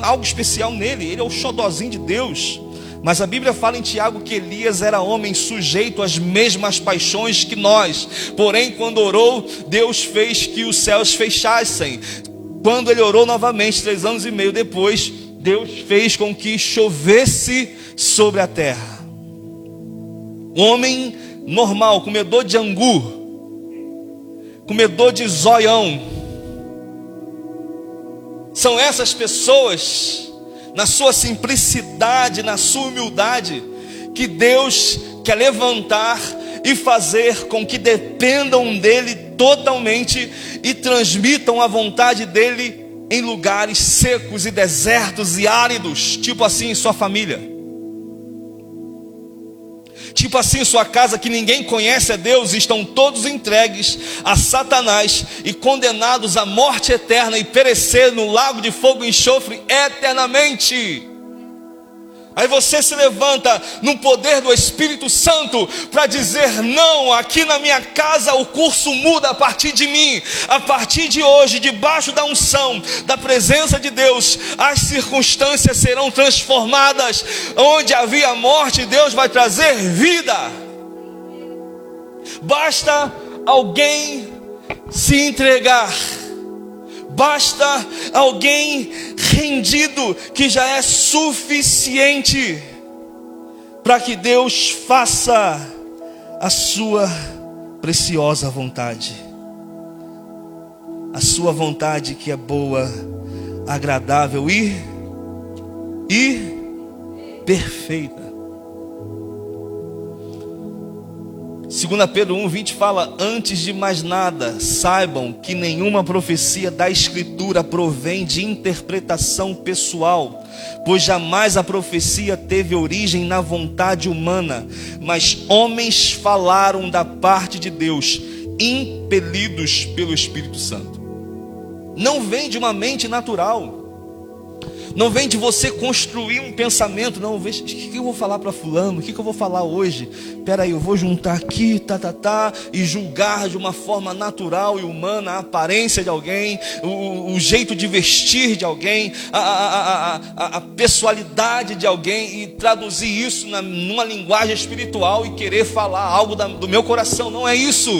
algo especial nele, ele é o xodozinho de Deus. Mas a Bíblia fala em Tiago que Elias era homem sujeito às mesmas paixões que nós. Porém, quando orou, Deus fez que os céus fechassem. Quando ele orou novamente, 3 anos e meio depois, Deus fez com que chovesse sobre a terra. Um homem normal, comedor de angu, comedor de zoião. São essas pessoas, na sua simplicidade, na sua humildade, que Deus quer levantar e fazer com que dependam dele totalmente e transmitam a vontade dele em lugares secos e desertos e áridos, tipo assim sua família, tipo assim sua casa, que ninguém conhece a Deus e estão todos entregues a Satanás e condenados à morte eterna e perecer no lago de fogo e enxofre eternamente. Aí você se levanta no poder do Espírito Santo para dizer: não, aqui na minha casa o curso muda a partir de mim. A partir de hoje, debaixo da unção, da presença de Deus, as circunstâncias serão transformadas. Onde havia morte, Deus vai trazer vida. Basta alguém se entregar. Basta alguém rendido, que já é suficiente para que Deus faça a sua preciosa vontade. A sua vontade que é boa, agradável e perfeita. 2 Pedro 1:20 fala: antes de mais nada, saibam que nenhuma profecia da Escritura provém de interpretação pessoal, pois jamais a profecia teve origem na vontade humana, mas homens falaram da parte de Deus, impelidos pelo Espírito Santo. Não vem de uma mente natural. Não vem de você construir um pensamento. Não, veja, o que eu vou falar para fulano? O que eu vou falar hoje? Espera aí, eu vou juntar aqui, e julgar de uma forma natural e humana a aparência de alguém, o jeito de vestir de alguém, a pessoalidade de alguém, e traduzir isso numa linguagem espiritual e querer falar algo do meu coração. Não é isso.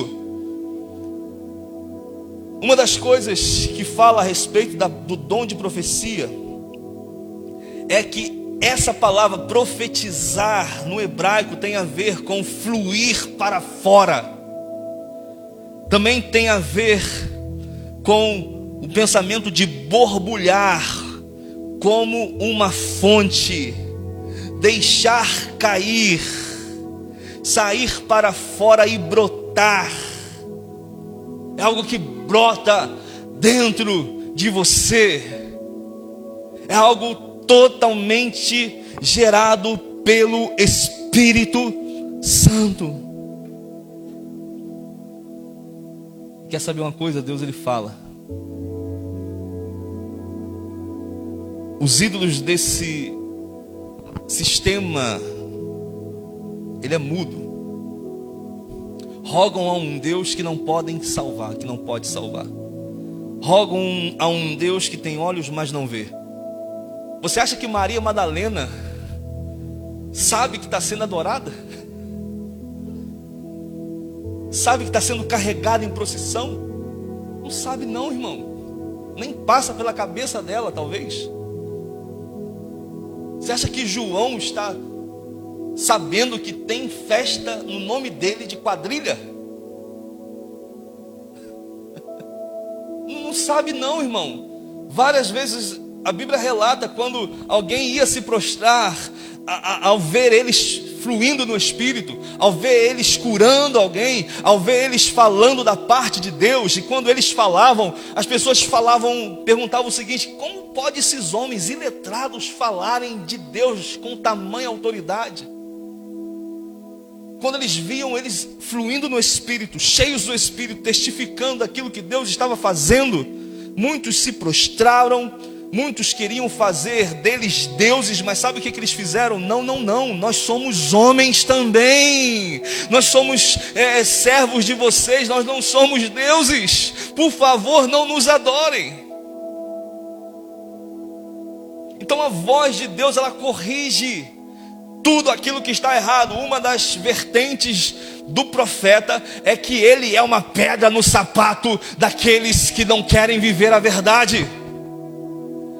Uma das coisas que fala a respeito do dom de profecia é que essa palavra profetizar no hebraico tem a ver com fluir para fora. Também tem a ver com o pensamento de borbulhar como uma fonte, deixar cair, sair para fora e brotar brotar. É algo que brota dentro de você. É algo totalmente gerado pelo Espírito Santo. Quer saber uma coisa? Deus, ele fala. Os ídolos desse sistema, ele é mudo. Rogam a um Deus que não podem salvar, que não pode salvar. Rogam a um Deus que tem olhos, mas não vê. Você acha que Maria Madalena sabe que está sendo adorada? Sabe que está sendo carregada em procissão? Não sabe não, irmão. Nem passa pela cabeça dela, talvez. Você acha que João está sabendo que tem festa no nome dele de quadrilha? Não sabe não, irmão. Várias vezes a Bíblia relata quando alguém ia se prostrar, ao ver eles fluindo no Espírito, ao ver eles curando alguém, ao ver eles falando da parte de Deus. E quando eles falavam, as pessoas perguntavam o seguinte: como pode esses homens iletrados falarem de Deus com tamanha autoridade? Quando eles viam eles fluindo no Espírito, cheios do Espírito, testificando aquilo que Deus estava fazendo, muitos se prostraram, muitos queriam fazer deles deuses, mas sabe o que eles fizeram? Não, nós somos homens também, nós somos servos de vocês, nós não somos deuses, por favor não nos adorem. Então a voz de Deus, ela corrige tudo aquilo que está errado. Uma das vertentes do profeta é que ele é uma pedra no sapato daqueles que não querem viver a verdade.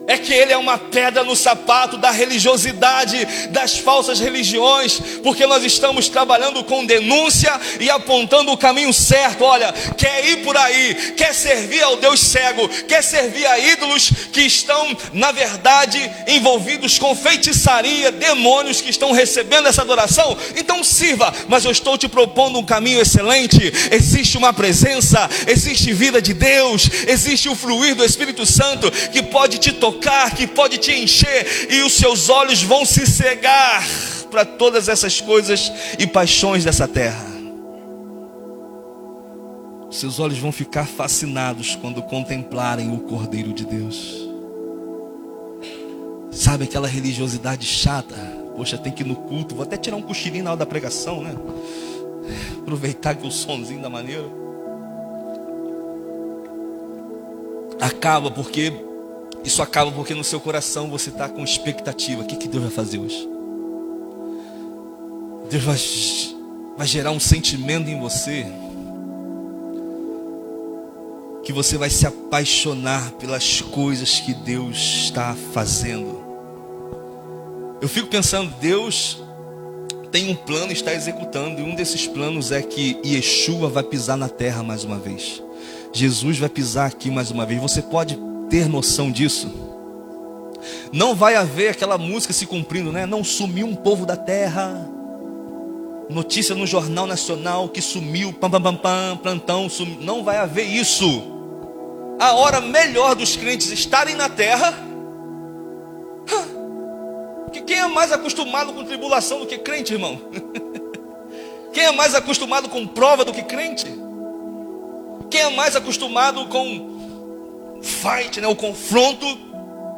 É que ele é uma pedra no sapato da religiosidade, das falsas religiões, porque nós estamos trabalhando com denúncia e apontando o caminho certo. Olha, quer ir por aí, quer servir ao Deus cego, quer servir a ídolos que estão, na verdade, envolvidos com feitiçaria, demônios que estão recebendo essa adoração, então sirva, mas eu estou te propondo um caminho excelente. Existe uma presença, existe vida de Deus, existe o fluir do Espírito Santo que pode te tocar, que pode te encher, e os seus olhos vão se cegar para todas essas coisas e paixões dessa terra. Seus olhos vão ficar fascinados quando contemplarem o Cordeiro de Deus. Sabe aquela religiosidade chata? Poxa, tem que ir no culto, vou até tirar um cochilinho na hora da pregação, né? Aproveitar que o sonzinho da maneira acaba porque no seu coração você está com expectativa. O que Deus vai fazer hoje? Deus vai gerar um sentimento em você, que você vai se apaixonar pelas coisas que Deus está fazendo. Eu fico pensando, Deus tem um plano e está executando, e um desses planos é que Yeshua vai pisar na terra mais uma vez. Jesus vai pisar aqui mais uma vez. Você pode ter noção disso? Não vai haver aquela música se cumprindo, né? Não sumiu um povo da terra. Notícia no Jornal Nacional que sumiu, plantão, sumiu. Não vai haver isso. A hora melhor dos crentes estarem na terra. Quem é mais acostumado com tribulação do que crente, irmão? Quem é mais acostumado com prova do que crente? Quem é mais acostumado com fight, né, o confronto,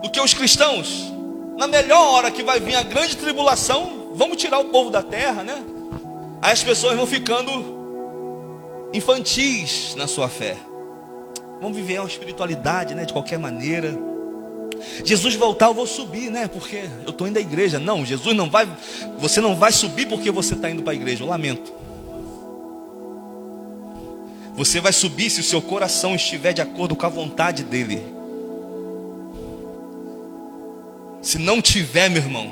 do que os cristãos? Na melhor hora que vai vir a grande tribulação, vamos tirar o povo da terra, né? Aí as pessoas vão ficando infantis na sua fé, vão viver uma espiritualidade, né, de qualquer maneira. Jesus voltar, eu vou subir, né, porque eu estou indo à igreja. Não, Jesus não vai, você não vai subir porque você está indo para a igreja, eu lamento. Você vai subir se o seu coração estiver de acordo com a vontade dele. Se não tiver, meu irmão,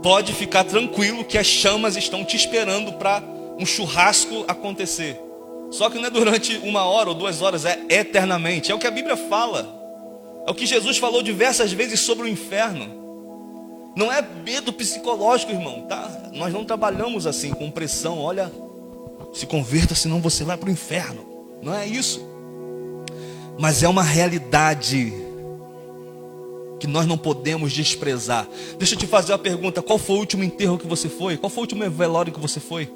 pode ficar tranquilo que as chamas estão te esperando para um churrasco acontecer. Só que não é durante 1 hora ou 2 horas, é eternamente. É o que a Bíblia fala. É o que Jesus falou diversas vezes sobre o inferno. Não é medo psicológico, irmão, tá? Nós não trabalhamos assim, com pressão. Olha, se converta, senão você vai para o inferno. Não é isso. Mas é uma realidade que nós não podemos desprezar. Deixa eu te fazer uma pergunta. Qual foi o último enterro que você foi? Qual foi o último velório que você foi?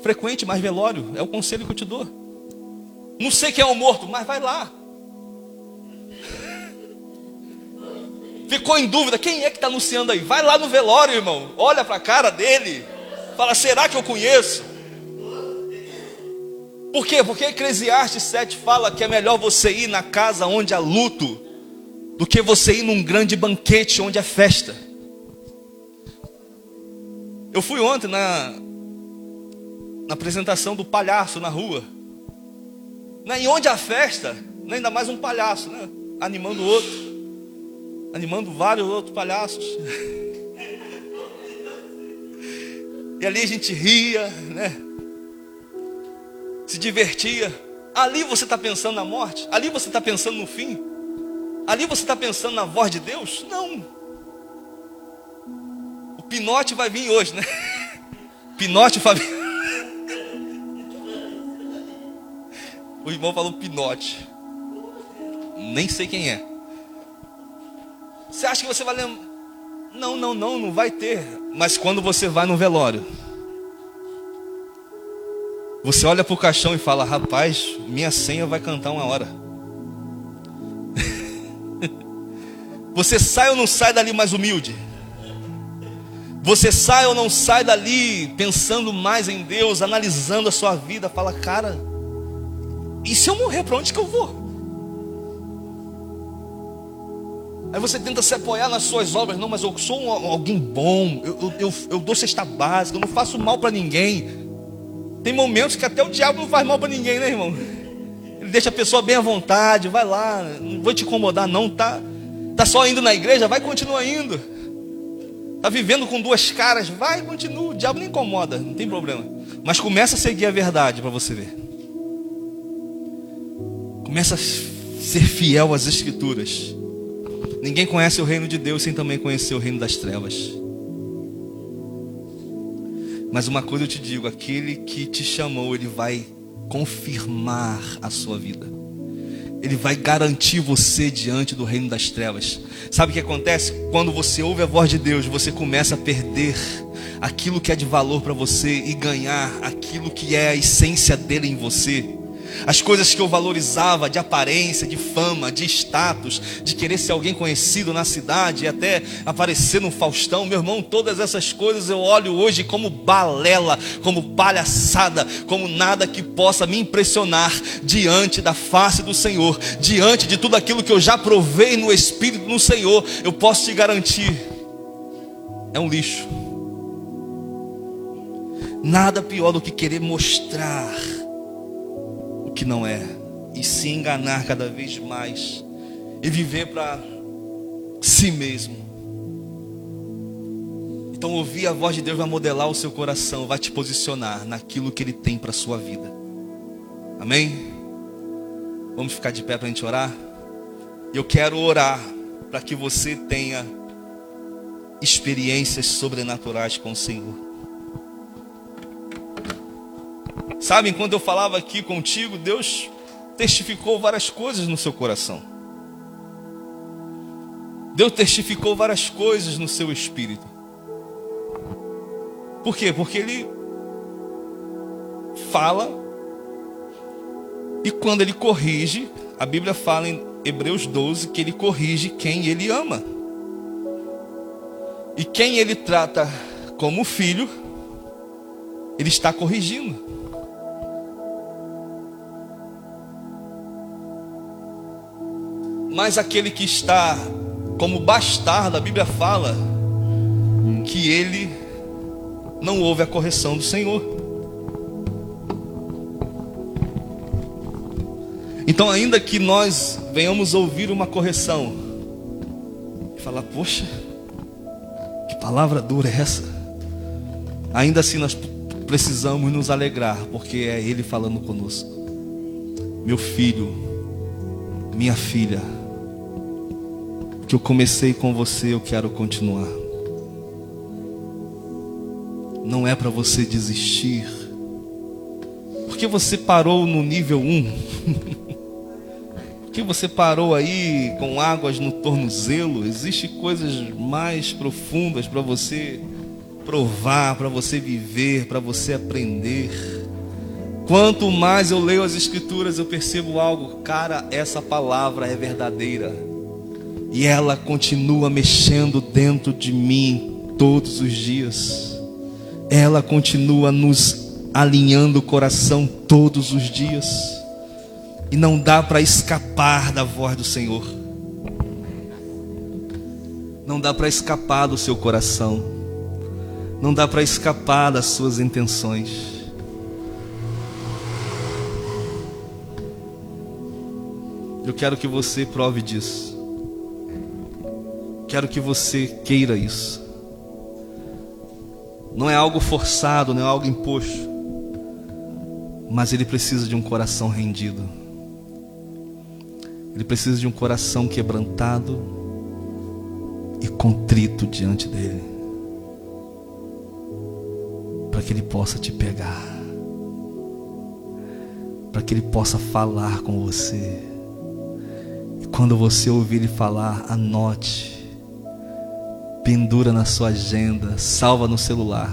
Frequente mais velório. É o conselho que eu te dou. Não sei quem é o morto, mas vai lá. Ficou em dúvida, quem é que está anunciando aí? Vai lá no velório, irmão. Olha para a cara dele. Fala, será que eu conheço? Por quê? Porque Eclesiastes 7 fala que é melhor você ir na casa onde há luto do que você ir num grande banquete onde é festa. Eu fui ontem na apresentação do palhaço na rua. E onde há festa, ainda mais um palhaço, né? Animando o outro. Animando vários outros palhaços. E ali a gente ria, né? Se divertia. Ali você está pensando na morte? Ali você está pensando no fim? Ali você está pensando na voz de Deus? Não. O Pinote vai vir hoje, né? Pinote vai vir. O irmão falou Pinote. Nem sei quem é. Você acha que você vai lembrar? Não vai ter. Mas quando você vai no velório, você olha para o caixão e fala, rapaz, minha senha vai cantar uma hora. Você sai ou não sai dali mais humilde? Você sai ou não sai dali pensando mais em Deus, analisando a sua vida? Fala, cara, e se eu morrer, para onde que eu vou? Aí você tenta se apoiar nas suas obras. Não, mas eu sou alguém bom. Eu dou cesta básica, eu não faço mal para ninguém. Tem momentos que até o diabo não faz mal para ninguém, né, irmão? Ele deixa a pessoa bem à vontade. Vai lá, não vou te incomodar não. Tá só indo na igreja? Vai, continua indo. Tá vivendo com duas caras? Vai, continua. O diabo não incomoda, não tem problema. Mas começa a seguir a verdade para você ver. Começa a ser fiel às escrituras. Ninguém conhece o reino de Deus sem também conhecer o reino das trevas. Mas uma coisa eu te digo, aquele que te chamou, ele vai confirmar a sua vida. Ele vai garantir você diante do reino das trevas. Sabe o que acontece? Quando você ouve a voz de Deus, você começa a perder aquilo que é de valor para você e ganhar aquilo que é a essência dele em você. As coisas que eu valorizava de aparência, de fama, de status, de querer ser alguém conhecido na cidade e até aparecer no Faustão, meu irmão, todas essas coisas eu olho hoje como balela, como palhaçada, como nada que possa me impressionar diante da face do Senhor, diante de tudo aquilo que eu já provei no Espírito no Senhor. Eu posso te garantir, é um lixo. Nada pior do que querer mostrar que não é, e se enganar cada vez mais e viver para si mesmo. Então ouvir a voz de Deus vai modelar o seu coração, vai te posicionar naquilo que Ele tem para a sua vida. Amém? Vamos ficar de pé para a gente orar? Eu quero orar para que você tenha experiências sobrenaturais com o Senhor. Sabe, enquanto eu falava aqui contigo, Deus testificou várias coisas no seu coração. Deus testificou várias coisas no seu espírito. Por quê? Porque Ele fala e quando Ele corrige, a Bíblia fala em Hebreus 12 que Ele corrige quem Ele ama. E quem Ele trata como filho, Ele está corrigindo. Mas aquele que está como bastardo, a Bíblia fala que ele não ouve a correção do Senhor. Então, ainda que nós venhamos ouvir uma correção e falar, poxa, que palavra dura é essa? Ainda assim nós precisamos nos alegrar, porque é Ele falando conosco. Meu filho, minha filha, o que que eu comecei com você, eu quero continuar. Não é para você desistir, porque você parou no nível 1. Porque você parou aí com águas no tornozelo. Existem coisas mais profundas para você provar, para você viver, para você aprender. Quanto mais eu leio as Escrituras, eu percebo algo. Cara, essa palavra é verdadeira. E ela continua mexendo dentro de mim todos os dias. Ela continua nos alinhando o coração todos os dias. E não dá para escapar da voz do Senhor. Não dá para escapar do seu coração. Não dá para escapar das suas intenções. Eu quero que você prove disso. Quero que você queira isso. Não é algo forçado, não é algo imposto. Mas ele precisa de um coração rendido. Ele precisa de um coração quebrantado e contrito diante dele, para que ele possa te pegar, para que ele possa falar com você. E quando você ouvir ele falar, anote, pendura na sua agenda, salva no celular.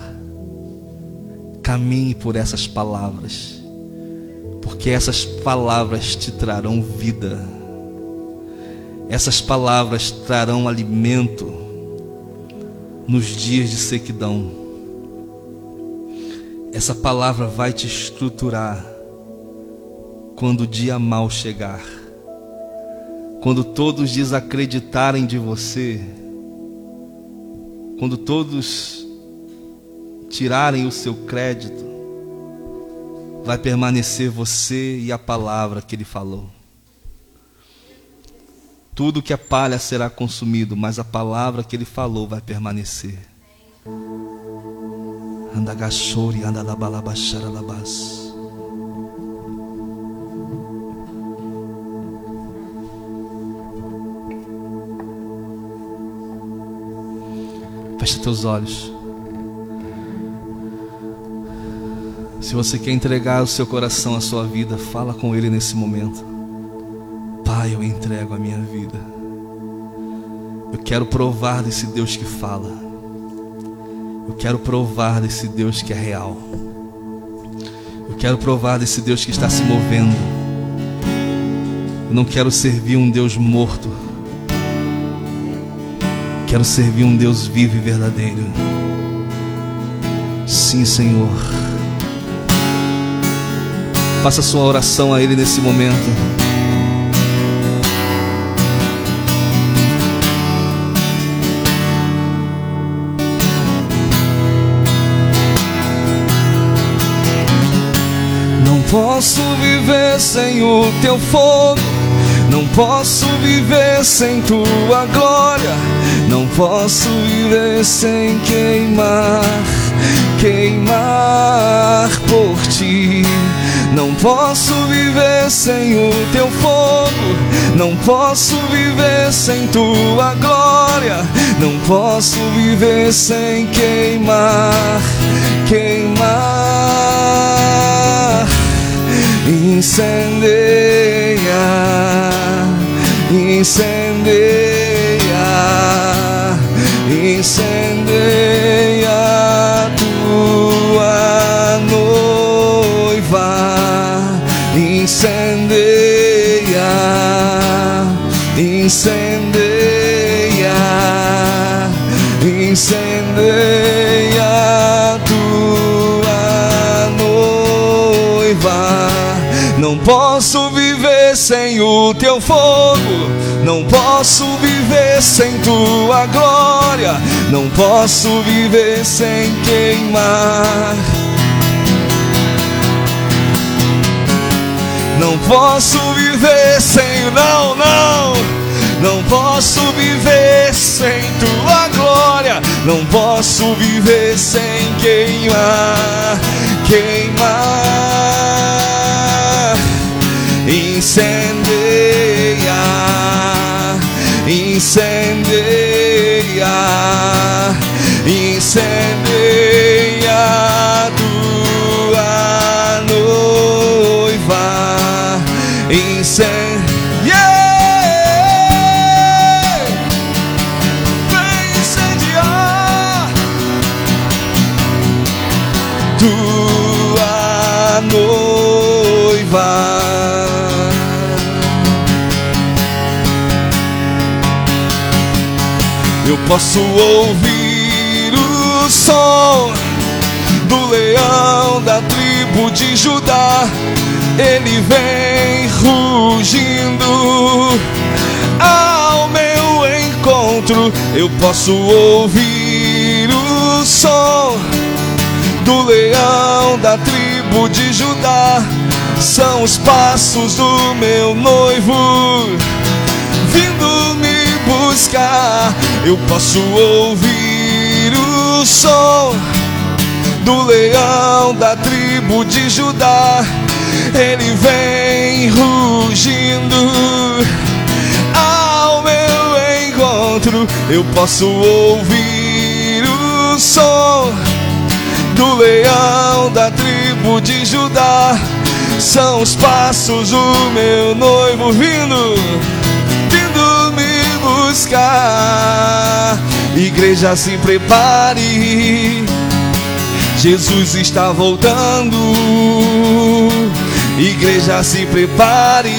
Caminhe por essas palavras, porque essas palavras te trarão vida. Essas palavras trarão alimento nos dias de sequidão. Essa palavra vai te estruturar quando o dia mau chegar. Quando todos desacreditarem de você. Quando todos tirarem o seu crédito, vai permanecer você e a palavra que ele falou. Tudo que é palha será consumido, mas a palavra que ele falou vai permanecer. Andagachori, andalabalabacharalabas. Feche teus olhos. Se você quer entregar o seu coração, a sua vida, fala com ele nesse momento. Pai, eu entrego a minha vida. Eu quero provar desse Deus que fala. Eu quero provar desse Deus que é real. Eu quero provar desse Deus que está se movendo. Eu não quero servir um Deus morto. Quero servir um Deus vivo e verdadeiro. Sim, Senhor. Faça sua oração a Ele nesse momento. Posso viver sem o teu fogo, não posso viver sem tua glória, não posso viver sem queimar por ti. Não posso viver sem o teu fogo, não posso viver sem tua glória, não posso viver sem queimar. Incendeia tua noiva, incendeia tua noiva. Não posso viver sem o teu fogo, não posso viver sem tua glória, não posso viver sem queimar. Não posso viver sem, não posso viver sem tua glória, não posso viver sem queimar. Incendeia incendeia tua noiva, incendeia, vem incendiar tua noiva. Eu posso ouvir o som do leão da tribo de Judá. Ele vem rugindo ao meu encontro. Eu posso ouvir o som do leão da tribo de Judá. São os passos do meu noivo vindo me buscar. Eu posso ouvir o som do leão da tribo de Judá. Ele vem rugindo ao meu encontro. Eu posso ouvir o som do leão da tribo de Judá. São os passos do meu noivo vindo me buscar. Igreja, se prepare, Jesus está voltando. Igreja, se prepare,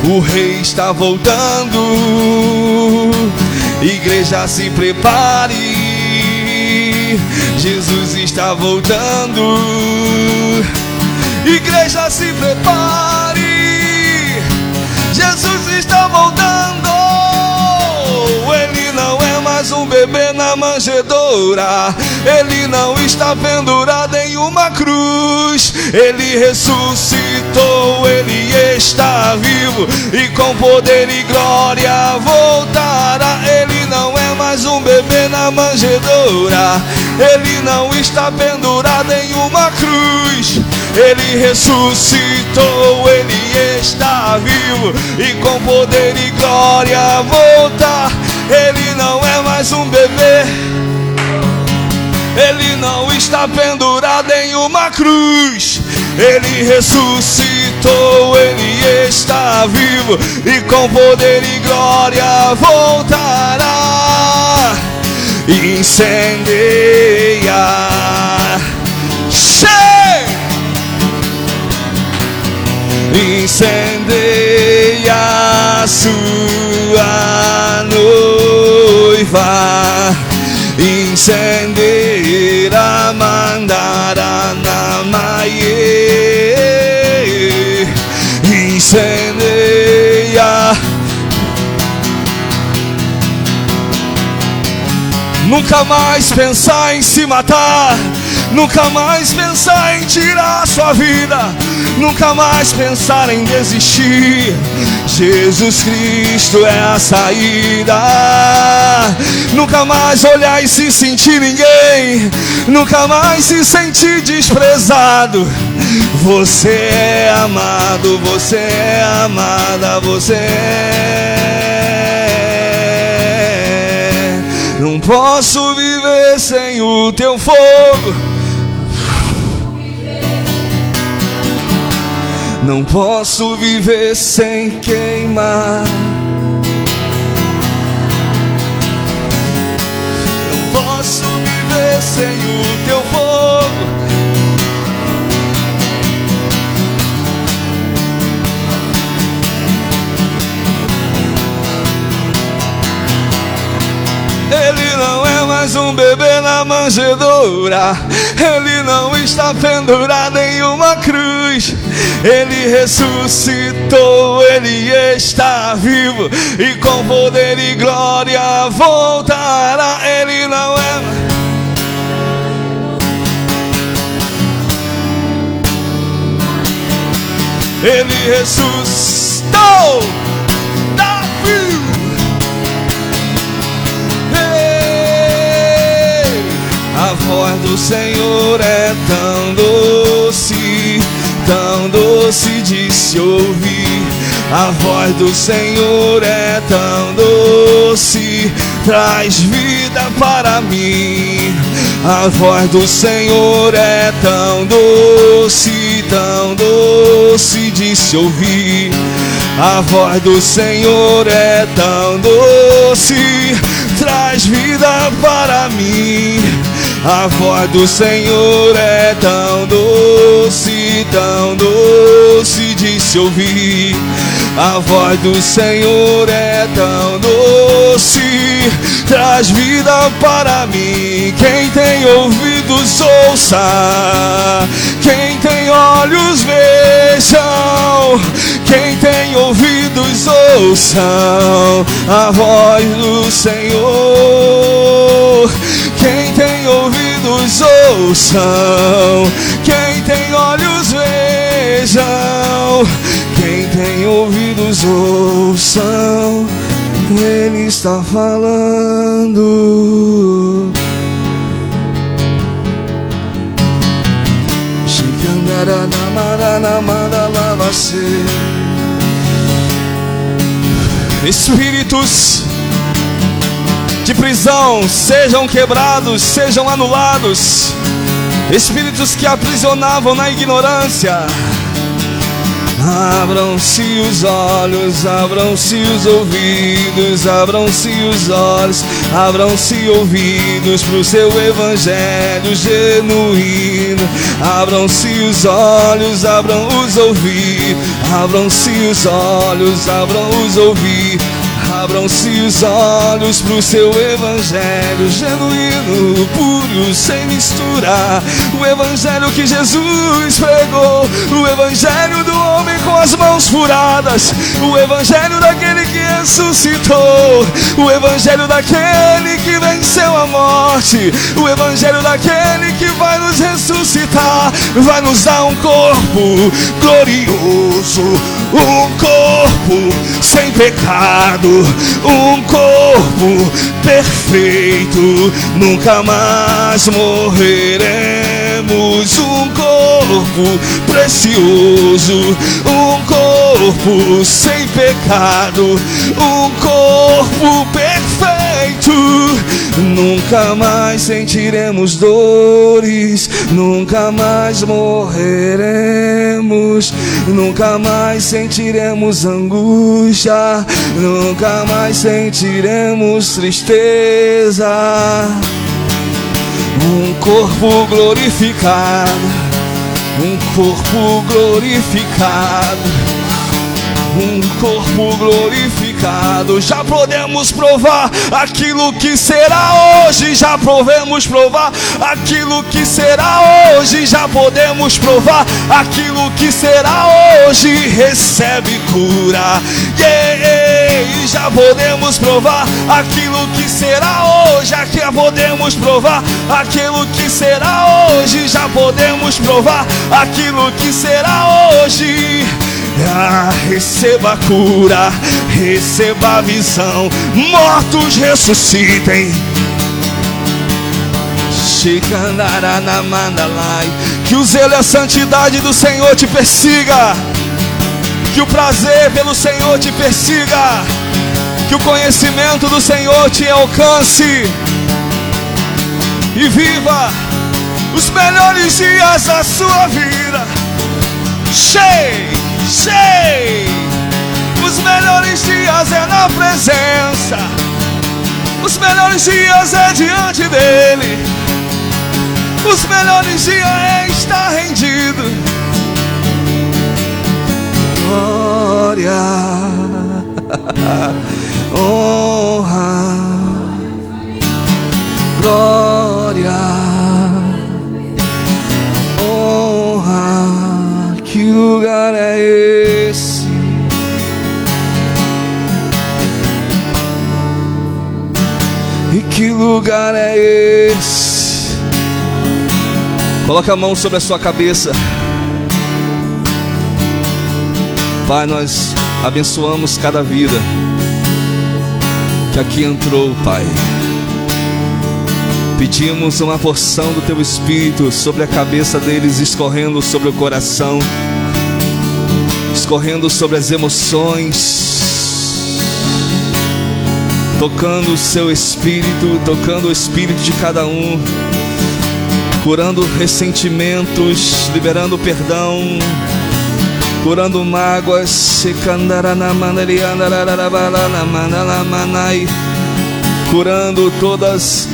o rei está voltando. Igreja, se prepare, Jesus está voltando. Igreja, se prepare, Jesus está voltando. Ele não é mais um bebê na manjedoura. Ele não está pendurado em uma cruz. Ele ressuscitou, ele está vivo e com poder e glória voltará. Ele não é mais um bebê na manjedoura. Ele não está pendurado em uma cruz. Ele ressuscitou, ele está vivo e com poder e glória voltar. Ele não é mais um bebê. Ele não está pendurado em uma cruz. Ele ressuscitou, ele está vivo e com poder e glória voltará. Incendeia, incendeia a sua noiva, incendeira mandara na maie, incendeia. Nunca mais pensar em se matar, nunca mais pensar em tirar sua vida, nunca mais pensar em desistir. Jesus Cristo é a saída. Nunca mais olhar e se sentir ninguém, nunca mais se sentir desprezado. Você é amado, você é amada, você é. Não posso viver sem o teu fogo. Não posso viver sem queimar. Não posso viver sem o teu fogo. Ele não é mais um bebê na manjedoura. Ele não está pendurado em uma cruz. Ele ressuscitou, ele está vivo e com poder e glória voltará. Ele não é. Ele ressuscitou, está vivo. A voz do Senhor é tão doce de se ouvir. A voz do Senhor é tão doce, traz vida para mim. A voz do Senhor é tão doce de se ouvir. A voz do Senhor é tão doce, traz vida para mim. A voz do Senhor é tão doce de se ouvir. A voz do Senhor é tão doce, traz vida para mim. Quem tem ouvidos ouça, quem tem olhos vejam, quem tem ouvidos ouçam a voz do Senhor. Quem tem ouvidos ouçam, quem tem olhos vejam, quem tem ouvidos ouçam, Ele está falando. Espíritos de prisão sejam quebrados, sejam anulados. Espíritos que aprisionavam na ignorância, abram-se os olhos, abram-se os ouvidos, abram-se os olhos, abram-se ouvidos para o seu evangelho genuíno. Abram-se os olhos, abram os ouvidos, abram-se os olhos, abram os ouvidos. Abram-se os olhos para o seu evangelho genuíno, puro, sem mistura. O evangelho que Jesus pregou, o evangelho do homem com as mãos furadas, o evangelho daquele que ressuscitou, o evangelho daquele que venceu a morte, o evangelho daquele que vai nos ressuscitar, vai nos dar um corpo glorioso, um corpo sem pecado, um corpo perfeito. Nunca mais morreremos. Um corpo precioso, um corpo sem pecado, um corpo perfeito. Nunca mais sentiremos dores, nunca mais morreremos, nunca mais sentiremos angústia, nunca mais sentiremos tristeza. Um corpo glorificado, um corpo glorificado, um corpo glorificado. Já podemos provar aquilo que será hoje, já podemos provar aquilo que será hoje, já podemos provar aquilo que será hoje. Recebe cura, já podemos provar aquilo que será hoje, já podemos provar aquilo que será hoje, já podemos provar aquilo que será hoje. Receba a cura, receba a visão, mortos ressuscitem. Que o zelo e a santidade do Senhor te persiga, que o prazer pelo Senhor te persiga, que o conhecimento do Senhor te alcance e viva os melhores dias da sua vida. Os melhores dias é na presença, os melhores dias é diante dele, os melhores dias é estar rendido. Glória, honra, glória, honra. Que lugar é esse? E que lugar é esse? Coloca a mão sobre a sua cabeça. Pai, nós abençoamos cada vida que aqui entrou, Pai. Pedimos uma porção do Teu Espírito sobre a cabeça deles, escorrendo sobre o coração, escorrendo sobre as emoções, tocando o seu espírito, tocando o espírito de cada um, curando ressentimentos, liberando perdão, curando mágoas, curando todos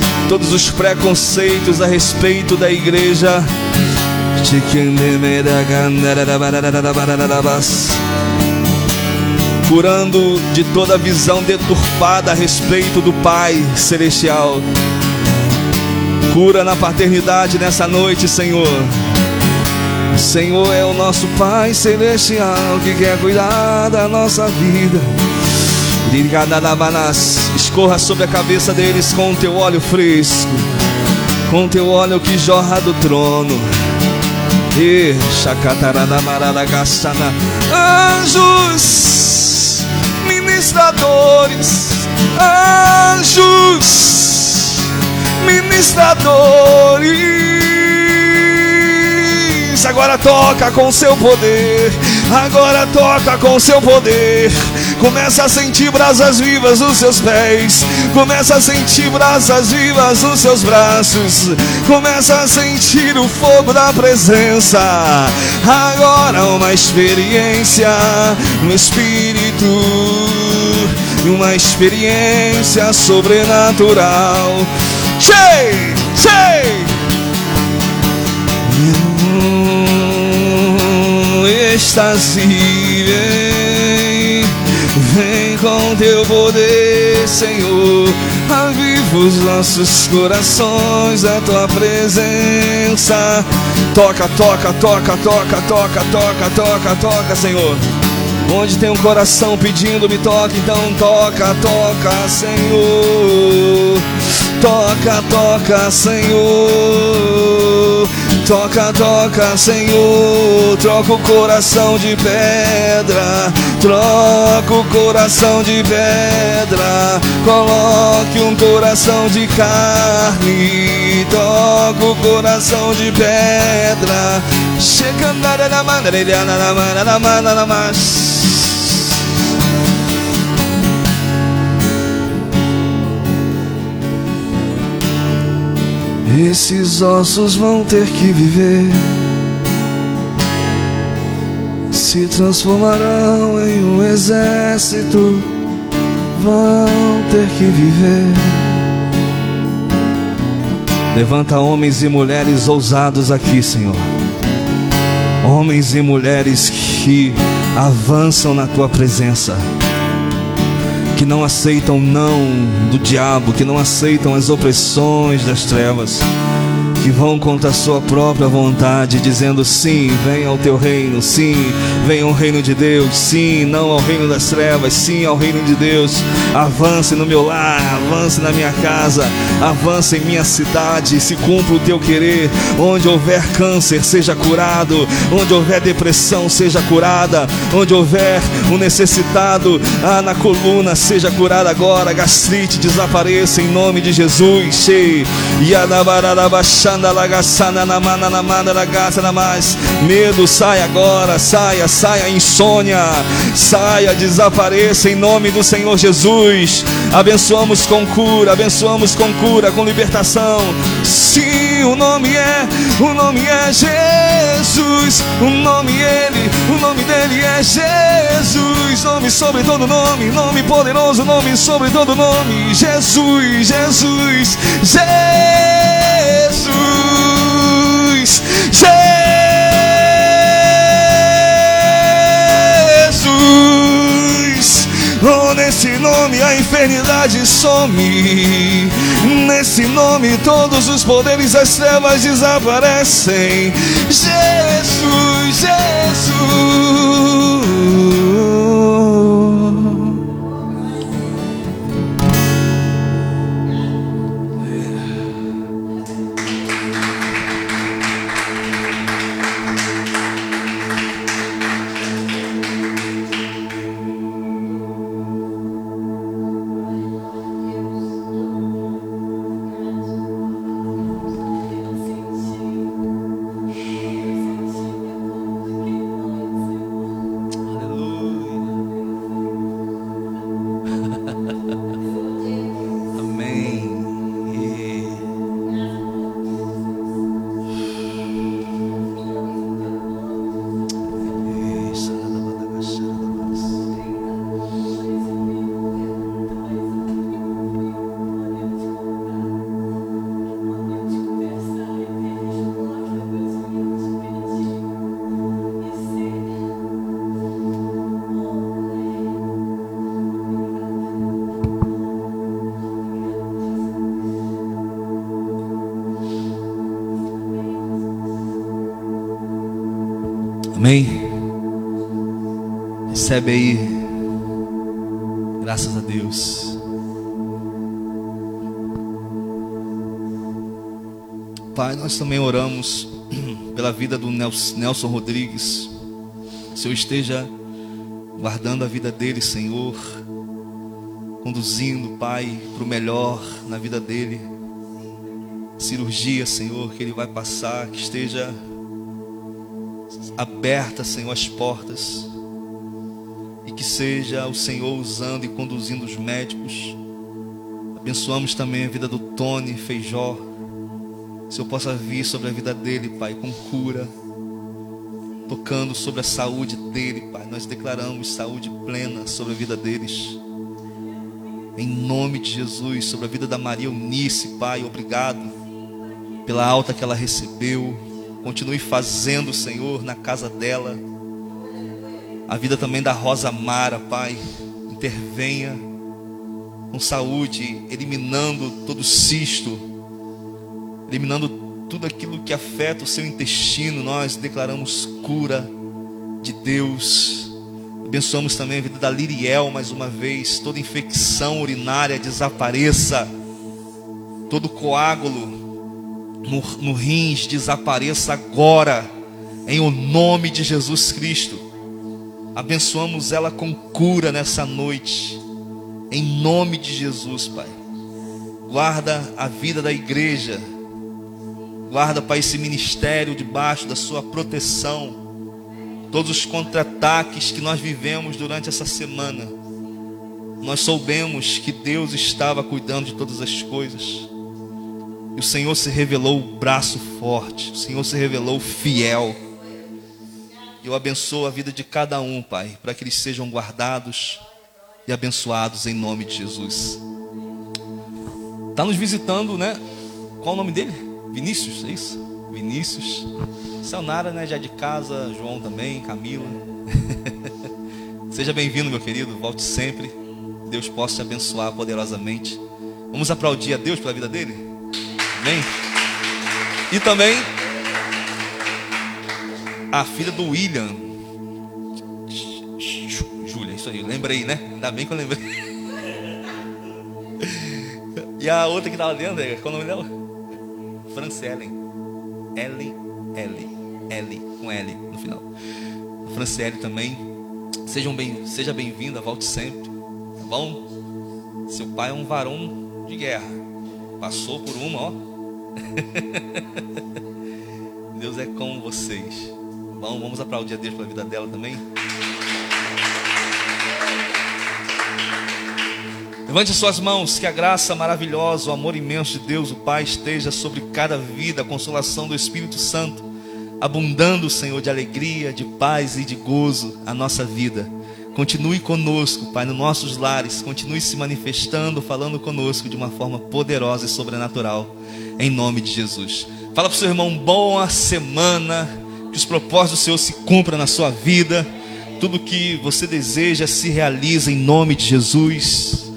os preconceitos a respeito da igreja, curando de toda visão deturpada a respeito do Pai Celestial. Cura na paternidade nessa noite, Senhor. O Senhor é o nosso Pai Celestial que quer cuidar da nossa vida. Escorra sobre a cabeça deles com o teu óleo fresco, com o teu óleo que jorra do trono. Anjos ministradores, anjos ministradores, agora toca com seu poder, agora toca com seu poder. Começa a sentir brasas vivas nos seus pés, começa a sentir brasas vivas nos seus braços, começa a sentir o fogo da presença. Agora uma experiência no Espírito, uma experiência sobrenatural. Cheio, cheio. Êxtase, vem com teu poder, Senhor. Aviva os nossos corações a tua presença. Toca, toca, toca, toca, toca, toca, toca, toca, Senhor. Onde tem um coração pedindo, me toca, então toca, toca, Senhor. Toca, toca, Senhor. Toca, toca, Senhor. Troca o coração de pedra, troca o coração de pedra, coloque um coração de carne. Toca o coração de pedra. Esses ossos vão ter que viver, se transformarão em um exército, vão ter que viver. Levanta homens e mulheres ousados aqui, Senhor. Homens e mulheres que avançam na tua presença, que não aceitam não do diabo, que não aceitam as opressões das trevas, que vão contra a sua própria vontade, dizendo sim, venha ao teu reino, sim, venha ao reino de Deus, sim, não ao reino das trevas, sim ao reino de Deus. Avance no meu lar, avance na minha casa, avance em minha cidade, se cumpra o teu querer. Onde houver câncer, seja curado, onde houver depressão, seja curada, onde houver um necessitado na coluna, seja curado agora. Gastrite, desapareça em nome de Jesus. Medo, saia agora, saia, saia. Insônia, saia, desapareça em nome do Senhor Jesus. Abençoamos com cura, com libertação. Sim, o nome é Jesus. O nome dele é Jesus. Nome sobre todo nome, nome poderoso, nome sobre todo nome. Jesus, Jesus, Jesus, Jesus. Oh, nesse nome a enfermidade some, nesse nome todos os poderes das trevas desaparecem. Jesus, Jesus. Amém? Recebe aí. Graças a Deus. Pai, nós também oramos pela vida do Nelson Rodrigues. O Senhor esteja guardando a vida dele, Senhor, conduzindo, Pai, para o melhor na vida dele. Cirurgia, Senhor, que ele vai passar, que esteja aberta, Senhor, as portas, e que seja o Senhor usando e conduzindo os médicos. Abençoamos também a vida do Tony Feijó. Que o Senhor possa vir sobre a vida dele, Pai, com cura, tocando sobre a saúde dele, Pai. Nós declaramos saúde plena sobre a vida deles, em nome de Jesus. Sobre a vida da Maria Eunice, Pai, obrigado pela alta que ela recebeu. Continue fazendo, Senhor, na casa dela. A vida também da Rosa Mara, Pai, intervenha com saúde, eliminando todo cisto, eliminando tudo aquilo que afeta o seu intestino. Nós declaramos cura de Deus. Abençoamos também a vida da Liriel mais uma vez. Toda infecção urinária desapareça. Todo coágulo no rins desapareça agora, em o nome de Jesus Cristo. Abençoamos ela com cura nessa noite, em nome de Jesus, Pai. Guarda a vida da igreja. Guarda, Pai, esse ministério debaixo da sua proteção. Todos os contra-ataques que nós vivemos durante essa semana, nós soubemos que Deus estava cuidando de todas as coisas. E o Senhor se revelou braço forte. O Senhor se revelou fiel. Eu abençoo a vida de cada um, Pai, para que eles sejam guardados e abençoados em nome de Jesus. Está nos visitando, né? Qual o nome dele? Vinícius, é isso? Vinícius. Sayonara, né? Já de casa. João também, Camila. Seja bem-vindo, meu querido. Volte sempre. Deus possa te abençoar poderosamente. Vamos aplaudir a Deus pela vida dele? Amém? E também a filha do William. Júlia, isso aí. Eu lembrei, né? Ainda bem que eu lembrei. E a outra que estava dentro, qual é o nome dela? Franciele. L, com L no final. Franciele também. Seja bem-vinda, volte sempre. Tá bom? Seu pai é um varão de guerra. Passou por uma, ó. Deus é com vocês. Bom, vamos aplaudir a Deus pela vida dela também. Levante suas mãos, que a graça maravilhosa, o amor imenso de Deus, o Pai, esteja sobre cada vida, a consolação do Espírito Santo, abundando, Senhor, de alegria, de paz e de gozo a nossa vida. Continue conosco, Pai, nos nossos lares, continue se manifestando, falando conosco de uma forma poderosa e sobrenatural, em nome de Jesus. Fala para o seu irmão, boa semana, que os propósitos do Senhor se cumpram na sua vida, tudo que você deseja se realiza em nome de Jesus.